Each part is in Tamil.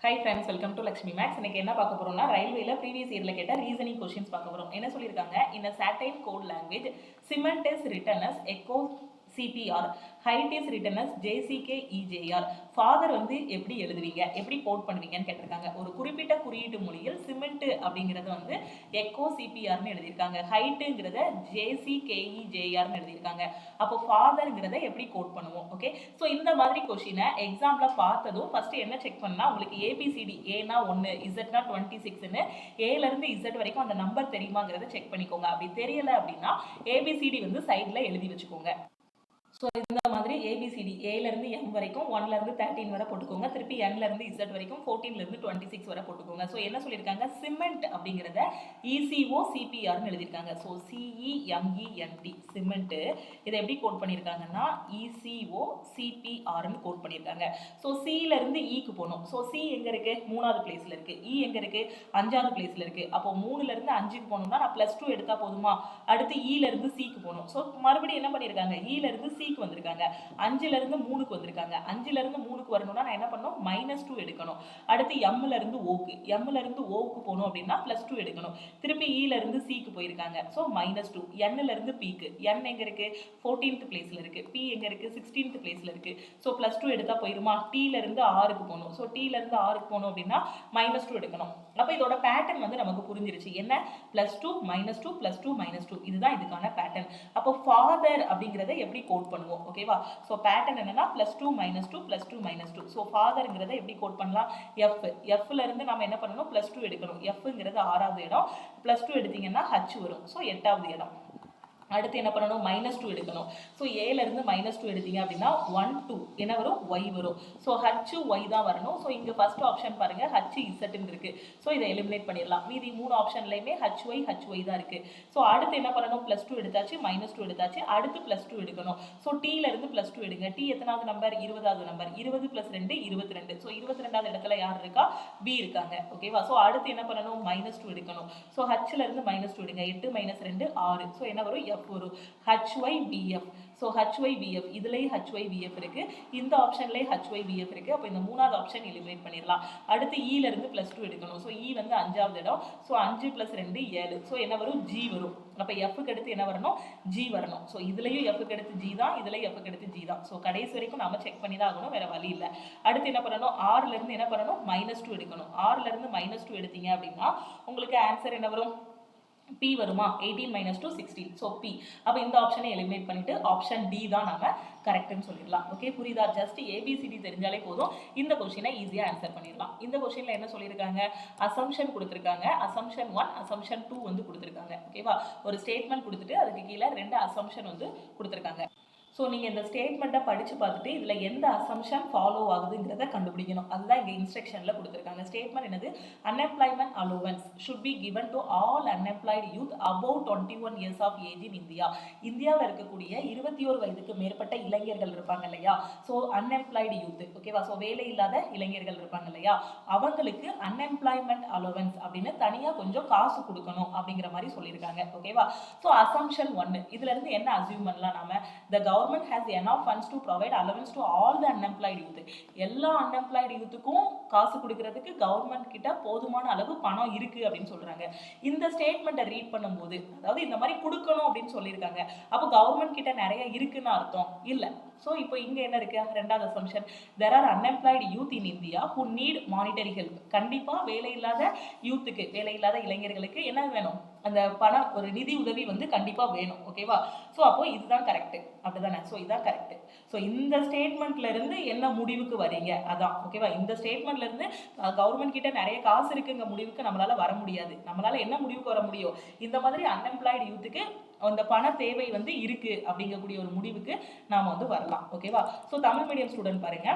Hi friends, welcome to Lakshmi Maths. இன்னைக்கு என்ன பார்க்க போறோம்னா, ரயில்வேல ப்ரீவியஸ் இயர்ல கேட்ட ரீசனிங் கொஸ்டின்ஸ் பார்க்க போறோம். என்ன சொல்லியிருக்காங்க? இன் certain code language, cement is written as echo CPR, height is written as JCK EJR. Father வந்து எப்படி எழுதுவீங்க, எப்படி கோட் பண்ணுவீங்கன்னு கேட்டிருக்காங்க. ஒரு குறிப்பிட்ட குறியீட்டு மொழியில் சிமெண்ட் அப்படிங்கிறத வந்து எக்கோ சிபிஆர்னு எழுதியிருக்காங்க, ஹைட்டுங்கிறத JCKEJRன்னு எழுதியிருக்காங்க. அப்போ ஃபாதர்ங்கிறத எப்படி கோட் பண்ணுவோம்? ஓகே, ஸோ இந்த மாதிரி கொஸ்டினை எக்ஸாம்ல பார்த்ததும் ஃபர்ஸ்ட் என்ன செக் பண்ணா, உங்களுக்கு ஏபிசிடி ஏனா 1, இசட்னா 26ன்னு ஏல இருந்து இசட் வரைக்கும் அந்த நம்பர் தெரியுமாங்கிறத செக் பண்ணிக்கோங்க. அப்படி தெரியல அப்படின்னா ஏபிசிடி வந்து சைட்ல எழுதி வச்சுக்கோங்க. ஸோ இந்த மாதிரி ஏபிசிடி ஏலேருந்து எம் வரைக்கும் 1லேருந்து 13 வரை போட்டுக்கோங்க. திருப்பி என்லேருந்து இசட் வரைக்கும் 14லேருந்து 26 வரை போட்டுக்கோங்க. ஸோ என்ன சொல்லியிருக்காங்க? சிமெண்ட் அப்படிங்கிறத இசிஓ சிபிஆர்னு எழுதியிருக்காங்க. So CEMENT cement. இதை எப்படி கோட் பண்ணியிருக்காங்கன்னா இசிஓ சிபிஆர்னு கோட் பண்ணியிருக்காங்க. ஸோ சியிலேருந்து ஈக்கு போகணும். ஸோ சி எங்கே இருக்குது? 3வது பிளேஸில் இருக்குது. இ எங்கே இருக்குது? 5வது பிளேஸில் இருக்குது. அப்போ 3லேருந்து 5க்கு போகணும்னா நான் +2 எடுத்தால் போதுமா? அடுத்து இலேருந்து சிக்கு போகணும். ஸோ மறுபடியும் என்ன பண்ணியிருக்காங்க? இலேருந்து சிக்கு வந்திருக்காங்க, 5லேருந்து 3க்கு வந்திருக்காங்க. 5லேருந்து 3க்கு வரணும்னா நான் என்ன பண்ணணும்? -2 எடுக்கணும். அடுத்து எம்லேருந்து ஓக்கு, எம்லேருந்து ஓவுக்கு போகணும் அப்படின்னா +2 எடுக்கணும். திருப்பி இலேருந்து சிக்கு போயிருக்காங்க. ஸோ -2. என்லேருந்து பிக்கு, என் எங்கே இருக்குது? 14th பிளேஸில் இருக்குது. பி எங்கே இருக்குது? 16th பிளேஸில் இருக்குது. ஸோ +2 எடுத்தால் போயிருமா? டீலேருந்து ஆறுக்கு போகணும். ஸோ டீலேருந்து ஆறுக்கு போகணும் அப்படின்னா -2 எடுக்கணும். அப்போ இதோட பேட்டர்ன் வந்து நமக்கு புரிஞ்சிருச்சு. என்ன? +2 -2 +2 -2. இதுதான் இதுக்கான பேட்டர்ன். அப்போ ஃபாதர் அப்படிங்கிறத எப்படி கோட் பண்ணுவோம்? ஓகேவா? ஸோ பேட்டர்ன் என்னன்னா +2 -2 +2 -2. ஸோ ஃபாதர்ங்கிறத எப்படி கோட் பண்ணலாம்? எஃப்ல இருந்து நம்ம என்ன பண்ணணும்? +2 எடுக்கணும். எஃப்ங்கிறது 6வது இடம், +2 எடுத்தீங்கன்னா ஹச் வரும். ஸோ 8வது இடம். அடுத்து என்ன பண்ணணும்? -2 எடுக்கணும். ஸோ ஏலேருந்து -2 எடுத்தீங்க அப்படின்னா 1 2 என்ன வரும்? ஒய் வரும். ஸோ ஹச் ஒய் தான் வரணும். ஸோ இங்கே ஃபர்ஸ்ட் ஆப்ஷன் பாருங்க, ஹச் இசட்னு இருக்கு. ஸோ இதை எலிமினேட் பண்ணிடலாம். மீதி 3 ஆப்ஷன்லையுமே ஹச் ஒய் தான் இருக்கு. ஸோ அடுத்து என்ன பண்ணணும்? +2 எடுத்தாச்சு, -2 எடுத்தாச்சு, அடுத்து +2 எடுக்கணும். ஸோ டீலேருந்து +2 எடுங்க. டி எத்தனாவது நம்பர்? 20வது நம்பர். 20 + 2 22. ஸோ 22வது இடத்துல யார் இருக்கா? பி இருக்காங்க. ஓகேவா? ஸோ அடுத்து என்ன பண்ணணும்? -2 எடுக்கணும். ஸோ ஹச்லேருந்து -2 எடுங்க. 8 - 2 6. ஸோ என்ன வரும்? எஃப் வரும். HYBF. ஸோ HYBF இதுலேயும் HYBF இருக்கு, இந்த ஆப்ஷன்லேயும் HYBF இருக்கு. அப்போ இந்த 3வது ஆப்ஷன் எலிமினேட் பண்ணிடலாம். அடுத்து இலேருந்து +2 எடுக்கணும். ஸோ இ வந்து 5வது இடம். ஸோ 5 + 2 7. ஸோ என்ன வரும்? ஜி வரும். அப்போ எஃப்க்கு அடுத்து என்ன வரணும்? ஜி வரணும். ஸோ இதுலேயும் எஃப்க்கு அடுத்து ஜி தான், இதுலேயும் எஃப்க்கு அடுத்து ஜி தான். ஸோ கடைசி வரைக்கும் நம்ம செக் பண்ணி தான் ஆகணும், வேற வழி இல்லை. அடுத்து என்ன பண்ணணும்? ஆறுலேருந்து என்ன பண்ணணும்? -2 எடுக்கணும். ஆறுலேருந்து -2 எடுத்தீங்க அப்படின்னா உங்களுக்கு ஆன்சர் என்ன வரும்? பி வருமா? 18 - 2 16. So B. அப்போ இந்த ஆப்ஷனை எலிமினேட் பண்ணிட்டு ஆப்ஷன் டி தான் நம்ம கரெக்ட்னு சொல்லிடலாம். ஓகே, புரியுதா? ஜஸ்ட் ஏபிசிடி தெரிஞ்சாலே போதும், இந்த கொஸ்டினை ஈஸியாக ஆன்சர் பண்ணிடலாம். இந்த கொஸ்டினில் என்ன சொல்லியிருக்காங்க? அசம்ஷன் கொடுத்துருக்காங்க. அசம்ஷன் 1, அசம்ஷன் 2 வந்து கொடுத்துருக்காங்க. ஓகேவா? ஒரு ஸ்டேட்மெண்ட் கொடுத்துட்டு அதுக்கு கீழே 2 அசம்ஷன் வந்து கொடுத்துருக்காங்க. ஸோ நீங்கள் இந்த ஸ்டேட்மெண்ட்டை படித்து பார்த்துட்டு இதில் எந்த அசம்ஷன் ஃபாலோ ஆகுதுங்கிறத கண்டுபிடிக்கணும். அதுதான் இங்கே இன்ஸ்ட்ரக்ஷனில் கொடுத்துருக்காங்க. ஸ்டேட்மெண்ட் என்னது? Unemployment allowance should be given to all unemployed youth above 21 years of age in India. இந்தியாவில் இருக்கக்கூடிய 21 வயதுக்கு மேற்பட்ட இளைஞர்கள் இருப்பாங்க இல்லையா? So unemployed youth. ஓகேவா? ஸோ வேலை இல்லாத இளைஞர்கள் இருப்பாங்க இல்லையா? அவங்களுக்கு அன்எம்ப்ளாய்மெண்ட் அலோவன்ஸ் அப்படின்னு தனியாக கொஞ்சம் காசு கொடுக்கணும் அப்படிங்கிற மாதிரி சொல்லியிருக்காங்க. ஓகேவா? ஸோ அசம்ஷன் 1 இதுல இருந்து என்ன அசியூம் பண்ணலாம் நாம? the government has enough funds to provide allowance to all the unemployed youth. எல்லா unemployed youthக்கும் காசு கொடுக்கிறதுக்கு கவர்மெண்ட் கிட்ட போதுமான அளவு பணம் இருக்கு அப்படின்னு சொல்றாங்க. இந்த ஸ்டேட்மெண்ட்டை ரீட் பண்ணும்போது, அதாவது இந்த மாதிரி கொடுக்கணும் அப்படின்னு சொல்லியிருக்காங்க, அப்போ கவர்மெண்ட் கிட்ட நிறைய இருக்குன்னு அர்த்தம் இல்லை. ஸோ இப்போ இங்கே என்ன இருக்கு? 2வது assumption, there are unemployed youth in India who need monetary help. கண்டிப்பாக வேலை இல்லாத யூத்துக்கு, வேலை இல்லாத இளைஞர்களுக்கு என்ன வேணும்? அந்த பணம், ஒரு நிதி உதவி வந்து கண்டிப்பாக வேணும். ஓகேவா? ஸோ அப்போ இதுதான் கரெக்ட், அப்படிதானே? ஸோ இதுதான் கரெக்ட். ஸோ இந்த ஸ்டேட்மெண்ட்ல இருந்து என்ன முடிவுக்கு வரீங்க அதான். ஓகேவா? இந்த ஸ்டேட்மெண்ட்ல இருந்து கவர்மெண்ட் கிட்ட நிறைய காசு இருக்குங்க முடிவுக்கு நம்மளால வர முடியாது. நம்மளால என்ன முடிவுக்கு வர முடியும்? இந்த மாதிரி அன்எம்ப்ளாய்டு யூத்துக்கு அந்த பண தேவை வந்து இருக்கு அப்படிங்கக்கூடிய ஒரு முடிவுக்கு நாம வந்து வரலாம். ஓகேவா? ஸோ தமிழ் மீடியம் ஸ்டூடெண்ட் பாருங்க,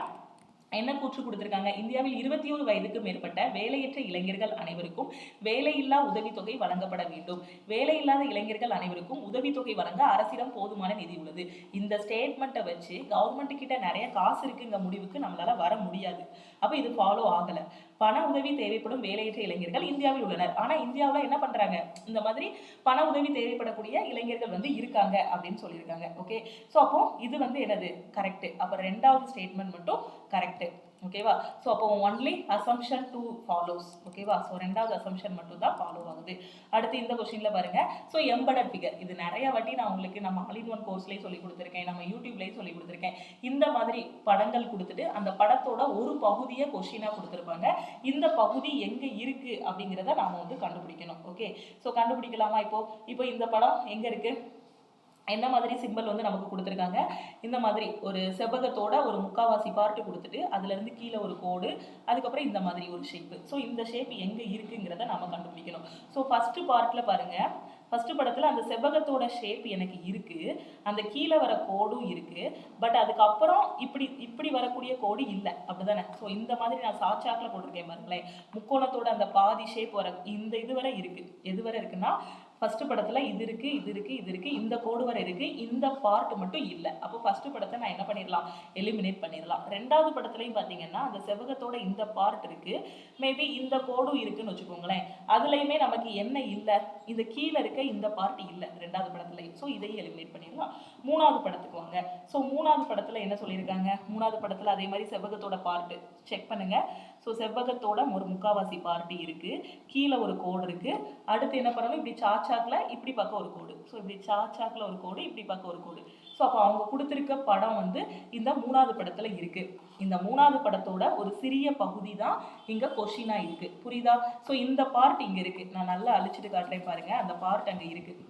என்ன கூற்று கொடுத்திருக்காங்க? இந்தியாவில் 21 வயதுக்கு மேற்பட்ட வேலையற்ற இளைஞர்கள் அனைவருக்கும் வேலையில்லா உதவித்தொகை வழங்கப்பட வேண்டும். வேலையில்லாத இளைஞர்கள் அனைவருக்கும் உதவித்தொகை வழங்க அரசிடம் போதுமான நிதி உள்ளது. இந்த ஸ்டேட்மெண்ட்டை வச்சு கவர்மெண்ட் கிட்ட நிறைய காசு இருக்குங்க முடிவுக்கு நம்மளால வர முடியாது. அப்ப இது ஃபாலோ ஆகல. பண உதவி தேவைப்படும் வேலையற்ற இளைஞர்கள் இந்தியாவில் உள்ளனர். ஆனா இந்தியாவில் என்ன பண்றாங்க? இந்த மாதிரி பண உதவி தேவைப்படக்கூடிய இளைஞர்கள் வந்து இருக்காங்க அப்படின்னு சொல்லியிருக்காங்க. ஓகே, ஸோ அப்போ இது வந்து என்னது? கரெக்ட். அப்போ 2வது ஸ்டேட்மெண்ட் மட்டும் கரெக்ட். ஓகேவா. ஸோ அப்போ ஒன்லி அசம்ஷன் 2 ஃபாலோஸ். ஓகேவா. ஸோ ரெண்டாவது அசம்ஷன் மட்டும் தான் ஃபாலோ ஆகுது. அடுத்து இந்த கொஸ்டின்ல பாருங்க. ஸோ எம்பெடட் ஃபிகர் இது நிறைய வாட்டி நான் உங்களுக்கு நம்ம ஆல் இன் ஒன் கோர்ஸ்லேயே சொல்லி கொடுத்துருக்கேன், நம்ம யூடியூப்லேயும் சொல்லி கொடுத்துருக்கேன். இந்த மாதிரி படங்கள் கொடுத்துட்டு அந்த படத்தோட ஒரு பகுதியை கொஸ்டினாக கொடுத்துருப்பாங்க. இந்த பகுதி எங்கே இருக்கு அப்படிங்கிறத நாம வந்து கண்டுபிடிக்கணும். ஓகே. ஸோ கண்டுபிடிக்கலாமா. இப்போ இந்த படம் எங்க இருக்கு, என்ன மாதிரி சிம்பிள் வந்து நமக்கு கொடுத்துருக்காங்க. இந்த மாதிரி ஒரு செவ்வகத்தோட ஒரு முக்காவாசி பார்ட்டு கொடுத்துட்டு அதுலேருந்து கீழே ஒரு கோடு, அதுக்கப்புறம் இந்த மாதிரி ஒரு ஷேப்பு. ஸோ இந்த ஷேப் எங்கே இருக்குங்கிறத நம்ம கண்டுபிடிக்கணும். ஸோ ஃபஸ்ட்டு பார்ட்டில் பாருங்கள், ஃபஸ்ட்டு படத்தில் அந்த செவ்வகத்தோட ஷேப் எனக்கு இருக்குது, அந்த கீழே வர கோடும் இருக்குது. பட் அதுக்கப்புறம் இப்படி வரக்கூடிய கோடு இல்லை, அப்படிதானே. ஸோ இந்த மாதிரி நான் சாச்சாக்கில் போட்டிருக்கேன் பாருங்களேன். முக்கோணத்தோட அந்த பாதி ஷேப் வர இந்த இது வரை இருக்குது. எது வரை இருக்குன்னா ஃபஸ்ட்டு படத்தில் இது இருக்குது, இந்த கோடு வரை இருக்குது, இந்த பார்ட் மட்டும் இல்லை. அப்போ ஃபஸ்ட்டு படத்தை நான் என்ன பண்ணிடலாம், எலிமினேட் பண்ணிடலாம். ரெண்டாவது படத்துலையும் பார்த்தீங்கன்னா அந்த செவ்வகத்தோட இந்த பார்ட் இருக்குது, மேபி இந்த கோடும் இருக்குன்னு வச்சுக்கோங்களேன். அதுலேயுமே நமக்கு என்ன இல்லை, இந்த கீழே இருக்க இந்த பார்ட் இல்லை ரெண்டாவது படத்துலையும். ஸோ இதையும் எலிமினேட் பண்ணிடலாம். மூணாவது படத்துக்கு வாங்க. ஸோ மூணாவது படத்தில் என்ன சொல்லியிருக்காங்க, மூணாவது படத்தில் அதே மாதிரி செவ்வகத்தோட பார்ட்டு செக் பண்ணுங்கள். ஸோ செவ்வகத்தோட ஒரு முக்காவாசி பார்ட்டி இருக்குது, கீழே ஒரு கோடு இருக்குது. அடுத்து என்ன பண்ணணும், இப்படி சாச்சாக்கில் இப்படி பார்க்க ஒரு கோடு. ஸோ இப்படி சாச்சாக்கில் ஒரு கோடு, இப்படி பார்க்க ஒரு கோடு. ஸோ அப்போ அவங்க கொடுத்துருக்க படம் வந்து இந்த மூணாவது படத்தில் இருக்குது. இந்த மூணாவது படத்தோட ஒரு சிறிய பகுதி தான் இங்கே கொஷினாக இருக்குது. புரியுதா. ஸோ இந்த பார்ட் இங்கே இருக்குது. நான் நல்லா அழிச்சிட்டு காட்டுறேன் பாருங்கள். அந்த பார்ட் அங்கே இருக்குது.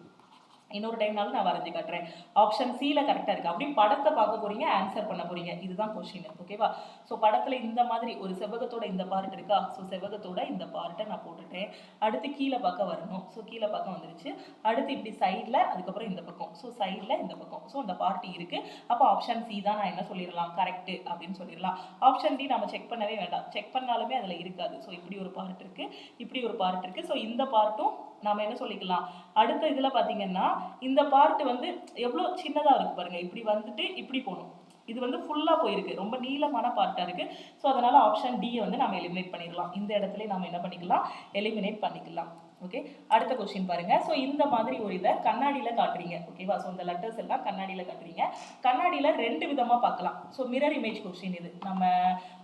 இன்னொரு டைம்னாலும் நான் வரைஞ்சி காட்டுறேன். ஆப்ஷன் சியில் கரெக்டாக இருக்குது. அப்படி படத்தை பார்க்க போகிறீங்க, ஆன்சர் பண்ண போகிறீங்க. இதுதான் கொஷின். ஓகேவா. ஸோ படத்தில் இந்த மாதிரி ஒரு செவ்வகத்தோட இந்த பார்ட் இருக்கா. ஸோ செவ்வகத்தோட இந்த பார்ட்டை நான் போட்டுட்டேன். அடுத்து கீழே பார்க்க வரணும். ஸோ கீழே பார்க்க வந்துருச்சு. அடுத்து இப்படி சைடில், அதுக்கப்புறம் இந்த பக்கம். ஸோ சைடில் இந்த பக்கம். ஸோ அந்த பார்ட்டி இருக்குது. அப்போ ஆப்ஷன் சி தான் நான் என்ன சொல்லிடலாம், கரெக்டு அப்படின்னு சொல்லிடலாம். ஆப்ஷன் டி நம்ம செக் பண்ணவே வேண்டாம். செக் பண்ணாலுமே அதில் இருக்காது. ஸோ இப்படி ஒரு பார்ட் இருக்குது, இப்படி ஒரு பார்ட் இருக்குது. ஸோ இந்த பார்ட்டும் நாம என்ன சொல்லிக்கலாம். அடுத்த இதில் பார்த்தீங்கன்னா இந்த பார்ட் வந்து எவ்வளோ சின்னதாக இருக்கு பாருங்க. இப்படி வந்துட்டு இப்படி போகணும். இது வந்து ஃபுல்லாக போயிருக்கு, ரொம்ப நீளமான பார்ட்டாக இருக்குது. ஸோ அதனால் ஆப்ஷன் டியை வந்து நம்ம எலிமினேட் பண்ணிடலாம். இந்த இடத்துல நம்ம என்ன பண்ணிக்கலாம், எலிமினேட் பண்ணிக்கலாம். ஓகே. அடுத்த கொஸ்டின் பாருங்க. ஸோ இந்த மாதிரி ஒரு இதை கண்ணாடியில் காட்டுறீங்க. ஓகேவா. ஸோ இந்த லெட்டர்ஸ் எல்லாம் கண்ணாடியில் காட்டுறீங்க. கண்ணாடியில் ரெண்டு விதமாக பார்க்கலாம். ஸோ மிரர் இமேஜ் கொஸ்டின் இது நம்ம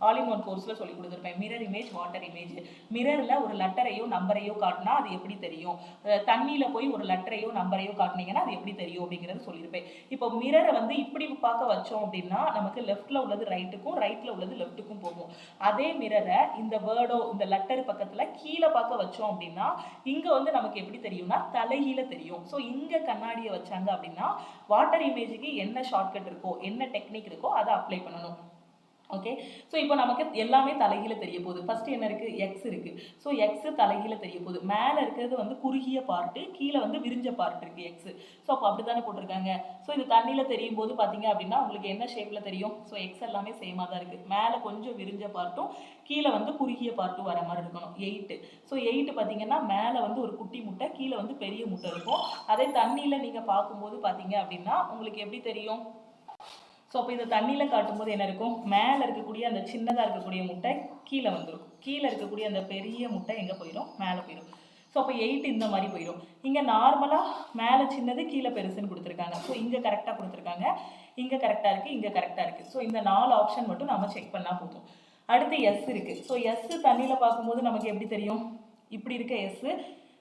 ஆல் இன் ஒன் கோர்ஸில் சொல்லி கொடுத்துருப்பேன். Mirror image, water image. மிரரில் ஒரு லெட்டரையோ நம்பரையோ காட்டினா அது எப்படி தெரியும், தண்ணியில் போய் ஒரு லெட்டரையோ நம்பரையோ காட்டினீங்கன்னா அது எப்படி தெரியும் அப்படிங்கிறது சொல்லியிருப்பேன். இப்போ மிரரை வந்து இப்படி பார்க்க வச்சோம் அப்படின்னா நமக்கு லெஃப்டில் உள்ளது ரைட்டுக்கும், ரைட்டில் உள்ளது லெஃப்ட்டுக்கும் போகும். அதே மிரரை இந்த வேர்டோ இந்த லெட்டர் பக்கத்தில் கீழே பார்க்க வச்சோம் அப்படின்னா இங்க வந்து நமக்கு எப்படி தெரியும்னா தலைகீழ தெரியும். ஸோ இங்க கண்ணாடியை வச்சாங்க அப்படின்னா வாட்டர் இமேஜுக்கு என்ன ஷார்ட்கட் இருக்கோ, என்ன டெக்னிக் இருக்கோ அதை அப்ளை பண்ணணும். ஓகே. ஸோ இப்போ நமக்கு எல்லாமே தலைகீழ தெரிய போகுது. ஃபர்ஸ்ட் என்ன இருக்கு, எக்ஸ் இருக்கு. ஸோ எக்ஸ் தலைகீழ தெரிய போகுது. மேலே இருக்கிறது வந்து குறுகிய பார்ட்டு, கீழே வந்து விரிஞ்ச பார்ட் இருக்கு எக்ஸ். ஸோ அப்போ அப்படி தானே போட்டிருக்காங்க. ஸோ இது தண்ணியில் தெரியும் போது பார்த்தீங்க அப்படின்னா உங்களுக்கு என்ன ஷேப்பில் தெரியும். ஸோ எக்ஸ் எல்லாமே சேமாக தான் இருக்குது. மேலே கொஞ்சம் விரிஞ்ச பார்ட்டும் கீழே வந்து குறுகிய பார்ட்டும் வர மாதிரி இருக்கணும். 8. ஸோ 8 பார்த்தீங்கன்னா மேலே வந்து ஒரு குட்டி முட்டை, கீழே வந்து பெரிய முட்டை இருக்கும். அதே தண்ணியில் நீங்கள் பார்க்கும்போது பார்த்தீங்க அப்படின்னா உங்களுக்கு எப்படி தெரியும். ஸோ அப்போ இந்த தண்ணியில் காட்டும்போது என்ன இருக்கும், மேலே இருக்கக்கூடிய அந்த சின்னதாக இருக்கக்கூடிய முட்டை கீழே வந்துடும். கீழே இருக்கக்கூடிய அந்த பெரிய முட்டை எங்கே போயிடும், மேலே போயிடும். ஸோ அப்போ 8 இந்த மாதிரி போயிடும். இங்கே நார்மலாக மேலே சின்னது கீழே பெருசுன்னு கொடுத்துருக்காங்க. ஸோ இங்கே கரெக்டாக கொடுத்துருக்காங்க, இங்கே கரெக்டாக இருக்குது, இங்கே கரெக்டாக இருக்குது. ஸோ இந்த 4 ஆப்ஷன் மட்டும் நம்ம செக் பண்ணால் போதும். அடுத்து எஸ் இருக்குது. ஸோ எஸ் தண்ணியில் பார்க்கும்போது நமக்கு எப்படி தெரியும், இப்படி இருக்க எஸ்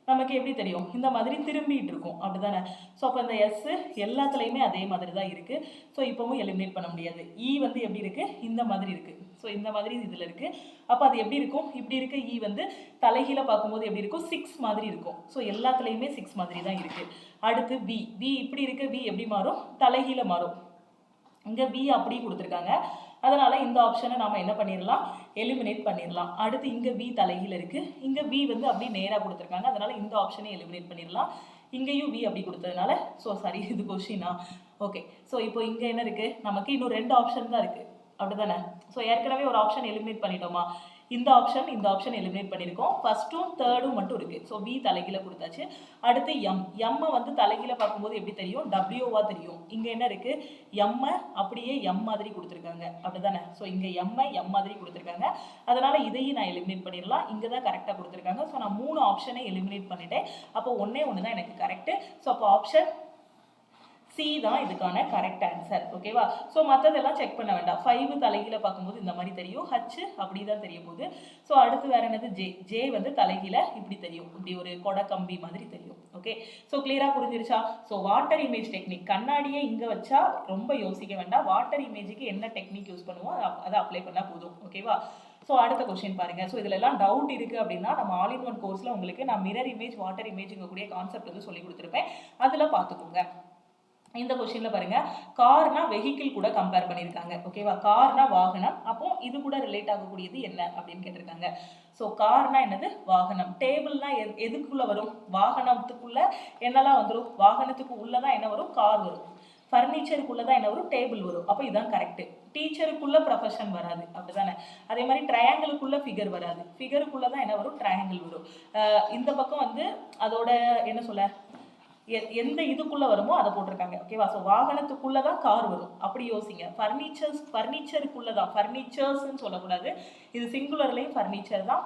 நமக்கு எப்படி தெரியும், இந்த மாதிரி திரும்பிட்டு இருக்கும், அப்படிதானே. ஸோ அப்போ இந்த எஸ் எல்லாத்துலேயுமே அதே மாதிரி தான் இருக்குது. ஸோ இப்போவும் எலிமினேட் பண்ண முடியாது. இ வந்து எப்படி இருக்குது, இந்த மாதிரி இருக்குது. ஸோ இந்த மாதிரி இதில் இருக்குது. அப்போ அது எப்படி இருக்கும், இப்படி இருக்க இ வந்து தலைகீழ பார்க்கும்போது எப்படி இருக்கும், 6 மாதிரி இருக்கும். ஸோ எல்லாத்துலேயுமே 6 மாதிரி தான் இருக்குது. அடுத்து வி. வி இப்படி இருக்க வி எப்படி மாறும், தலைகீழ மாறும். இங்கே வி அப்படி கொடுத்துருக்காங்க. அதனால் இந்த ஆப்ஷனை நாம் என்ன பண்ணிடலாம், எலிமினேட் பண்ணிடலாம். அடுத்து இங்கே வி தலைகீழ இருக்குது, இங்கே வி வந்து அப்படி நேராக கொடுத்துருக்காங்க. அதனால் இந்த ஆப்ஷனை எலிமினேட் பண்ணிடலாம். இங்கேயும் வி அப்படி கொடுத்ததுனால ஸோ சரி, இது கொஸ்டினா. ஓகே. ஸோ இப்போ இங்கே என்ன இருக்குது, நமக்கு இன்னும் 2 ஆப்ஷன் தான் இருக்குது, அப்படி தானே. ஸோ ஏற்கனவே ஒரு ஆப்ஷன் எலிமினேட் பண்ணிட்டோமா, இந்த ஆப்ஷன் எலிமினேட் பண்ணியிருக்கோம். ஃபர்ஸ்ட்டும் தேர்டும் மட்டும் இருக்குது. ஸோ வி தலைகீழ கொடுத்தாச்சு. அடுத்து எம்மை வந்து தலைகீழ பார்க்கும்போது எப்படி தெரியும், டபிள்யூவா தெரியும். இங்கே என்ன இருக்குது, எம்மை அப்படியே எம் மாதிரி கொடுத்துருக்காங்க, அப்படி தானே. ஸோ இங்கே எம்மை எம் மாதிரி கொடுத்துருக்காங்க. அதனால் இதையும் நான் எலிமினேட் பண்ணிடலாம். இங்கே தான் கரெக்டாக கொடுத்துருக்காங்க. ஸோ நான் 3 ஆப்ஷனை எலிமினேட் பண்ணிட்டேன். அப்போ ஒன்று தான் எனக்கு கரெக்டு. ஸோ அப்போ ஆப்ஷன் சி தான் இதுக்கான கரெக்ட் ஆன்சர். ஓகேவா? ஸோ மற்றதெல்லாம் செக் பண்ண வேண்டாம். 5 தலைகீழ பார்க்கும்போது இந்த மாதிரி தெரியும். ஹச் அப்படி தான் தெரிய போகுது. ஸோ அடுத்து வேற என்னது? ஜே. ஜே வந்து தலைகீழ இப்படி தெரியும். இப்படி ஒரு கொடை கம்பி மாதிரி தெரியும். ஓகே, ஸோ கிளியரா புரிஞ்சிருச்சா? ஸோ வாட்டர் இமேஜ் டெக்னிக், கண்ணாடியே இங்கே வச்சா ரொம்ப யோசிக்க வேண்டாம். வாட்டர் இமேஜுக்கு என்ன டெக்னிக் யூஸ் பண்ணுவோம் அதை அப்ளை பண்ணால் போதும். ஓகேவா? ஸோ அடுத்த கொஸ்டின் பாருங்க. ஸோ இதுல எல்லாம் டவுட் இருக்கு அப்படின்னா நம்ம ஆல் இன் ஒன் கோர்ஸ்ல உங்களுக்கு நான் மிரர் இமேஜ், வாட்டர் இமேஜ்ங்க கூடிய கான்செப்ட் வந்து சொல்லி கொடுத்துருப்பேன். அதுல பார்த்துக்கோங்க. இந்த கொஸ்டின்ல பாருங்க, கார்னா வெஹிக்கிள் கூட கம்பேர் பண்ணியிருக்காங்க. ஓகேவா? கார்னா வாகனம், அப்போ இது கூட ரிலேட் ஆகக்கூடியது என்ன அப்படின்னு கேட்டிருக்காங்க. ஸோ கார்னா என்னது? வாகனம். டேபிள்னா எதுக்குள்ள வரும்? வாகனத்துக்குள்ள என்னெல்லாம் வந்துடும்? வாகனத்துக்கு உள்ளதான் என்ன வரும்? கார் வரும். ஃபர்னிச்சருக்குள்ளதான் என்ன வரும்? டேபிள் வரும். அப்போ இதுதான் கரெக்ட். டீச்சருக்குள்ள ப்ரொஃபஷன் வராது, அப்படிதானே? அதே மாதிரி ட்ரையாங்கிளுக்குள்ள ஃபிகர் வராது. ஃபிகருக்குள்ளதான் என்ன வரும்? ட்ரையாங்கிள் வரும். இந்த பக்கம் வந்து அதோட என்ன சொல்ல, எந்த இதுக்குள்ள வருமோ அதை போட்டிருக்காங்க. ஓகேவா? ஸோ வாகனத்துக்குள்ளதான் கார் வரும். அப்படி யோசிங்க. ஃபர்னிச்சருக்குள்ளதான், ஃபர்னிச்சர்ஸ்ன்னு சொல்லக்கூடாது. இது சிங்குலர்லையும் ஃபர்னிச்சர் தான்,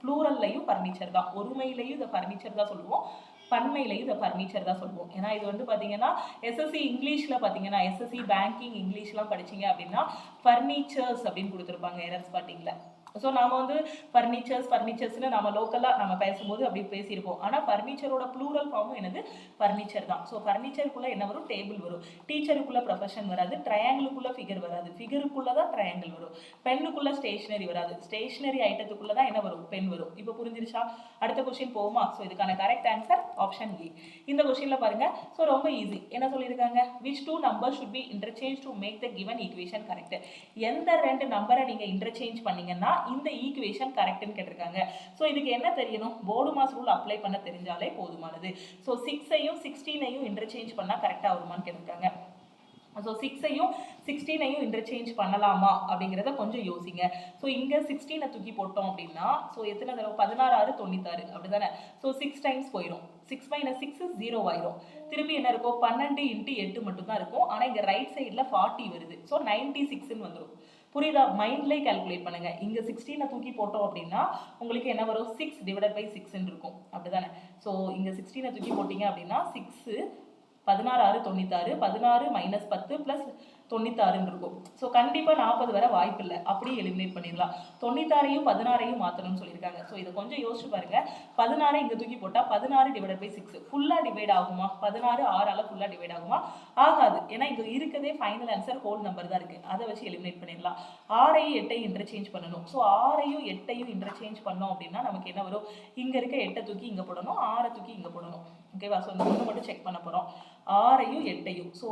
ப்ளூரல்லையும் ஃபர்னிச்சர் தான். ஒருமையிலையும் இதை ஃபர்னிச்சர் தான் சொல்லுவோம், பன்மையிலையும் இதை ஃபர்னிச்சர் தான் சொல்லுவோம். ஏன்னா இது வந்து பார்த்தீங்கன்னா எஸ்எஸ்சி இங்கிலீஷில் பார்த்தீங்கன்னா, எஸ்எஸ்சி பேங்கிங் இங்கிலீஷ்லாம் படிச்சிங்க அப்படின்னா ஃபர்னிச்சர்ஸ் அப்படின்னு கொடுத்துருப்பாங்க எரர் ஸ்பாட்டிங்கில். ஸோ நாம் வந்து ஃபர்னிச்சர்ஸ்னு நம்ம லோக்கலாக நம்ம பேசும்போது அப்படி பேசியிருப்போம். ஆனால் ஃபர்னிச்சரோட ப்ளூரல் ஃபார்மும் என்னது? ஃபர்னிச்சர் தான். ஸோ ஃபர்னிச்சருக்குள்ளே என்ன வரும்? டேபிள் வரும். டீச்சருக்குள்ளே ப்ரொஃபஷன் வராது. ட்ரையாங்கிளுக்குள்ளே ஃபிகர் வராது. ஃபிகருக்குள்ளே தான் ட்ரையாங்கிள் வரும். பெண்ணுக்குள்ளே ஸ்டேஷனரி வராது. ஸ்டேஷனரி ஐட்டத்துக்குள்ளே தான் என்ன வரும்? பென் வரும். இப்போ புரிஞ்சிருச்சா? அடுத்த கொஸ்டின் போகுமா? ஸோ இதுக்கான கரெக்ட் ஆன்சர் ஆப்ஷன் ஏ. இந்த கொஸ்டினில் பாருங்க. ஸோ ரொம்ப ஈஸி. என்ன சொல்லியிருக்காங்க? which two numbers should be interchanged to make the given equation correct? எந்த ரெண்டு நம்பரை நீங்கள் இன்டர்சேஞ்ச் பண்ணீங்கன்னா இந்த ஈக்குவேஷன் கரெக்ட்னு கேட்டிருக்காங்க. ஸோ இதுக்கு என்ன தெரியணும்? போர்டு மாஸ் ரூல் அப்ளை பண்ண தெரிஞ்சாலே போதுமானது. ஸோ 6ஐயும் 16ஐயும் இன்டர்சேஞ்ச் பண்ணால் கரெக்டாக வருமானு கேட்டிருக்காங்க. ஸோ 6ஐயும் 16ஐயும் இன்டர்சேஞ்ச் பண்ணலாமா அப்படிங்கிறத கொஞ்சம் யோசிங்க. ஸோ இங்கே 16 தூக்கி போட்டோம் அப்படின்னா, ஸோ எத்தனை தடவை? 16 6 96 அப்படி தானே? ஸோ 6 டைம்ஸ் போயிடும். 6 - 6 0 ஆயிரும். திருப்பி என்ன இருக்கும்? 12 × 8 மட்டும் தான் இருக்கும். ஆனால் இங்கே ரைட் சைடில் 40 வருது. ஸோ 96ன்னு வந்துடும். புரியுதா? மைண்ட்லேயே கால்குலேட் பண்ணுங்க. இங்கே 16 தூக்கி போட்டோம் அப்படின்னா உங்களுக்கு என்ன வரும்? 6/6 இருக்கும், அப்படிதானே? ஸோ இங்கே 16 தூக்கி போட்டீங்க அப்படின்னா 6 16 6 96, 16 - 10 + 96 இருக்கும். ஸோ கண்டிப்பாக 40 வர வாய்ப்பு இல்லை. அப்படியே எலிமினேட் பண்ணிடலாம். 96ஐயும் 16ஐயும் மாற்றணும்னு சொல்லியிருக்காங்க. ஸோ இதை கொஞ்சம் யோசிச்சு பாருங்க. 16 இங்கே தூக்கி போட்டால் 16/6 ஃபுல்லாக டிவைட் ஆகுமா? 16 6ஆல் ஃபுல்லாக டிவைட் ஆகுமா? ஆகாது. ஏன்னா இங்கே இருக்கதே ஃபைனல் ஆன்சர் ஹோல் நம்பர் தான் இருக்குது. அதை வச்சு எலிமினேட் பண்ணிடலாம். 6ஐயும் 8ஐயும் இன்டர்சேஞ்ச் பண்ணணும். ஸோ 6ஐயும் 8ஐயும் இன்டர்சேஞ்ச் பண்ணோம் அப்படின்னா நமக்கு என்ன வரும்? இங்கே இருக்க 8 தூக்கி இங்கே போடணும், 6 தூக்கி இங்கே போடணும். ஓகேவா? ஸோ இந்த ஒன்று மட்டும் செக் பண்ண போகிறோம். 6ஐயும் 8ஐயும். ஸோ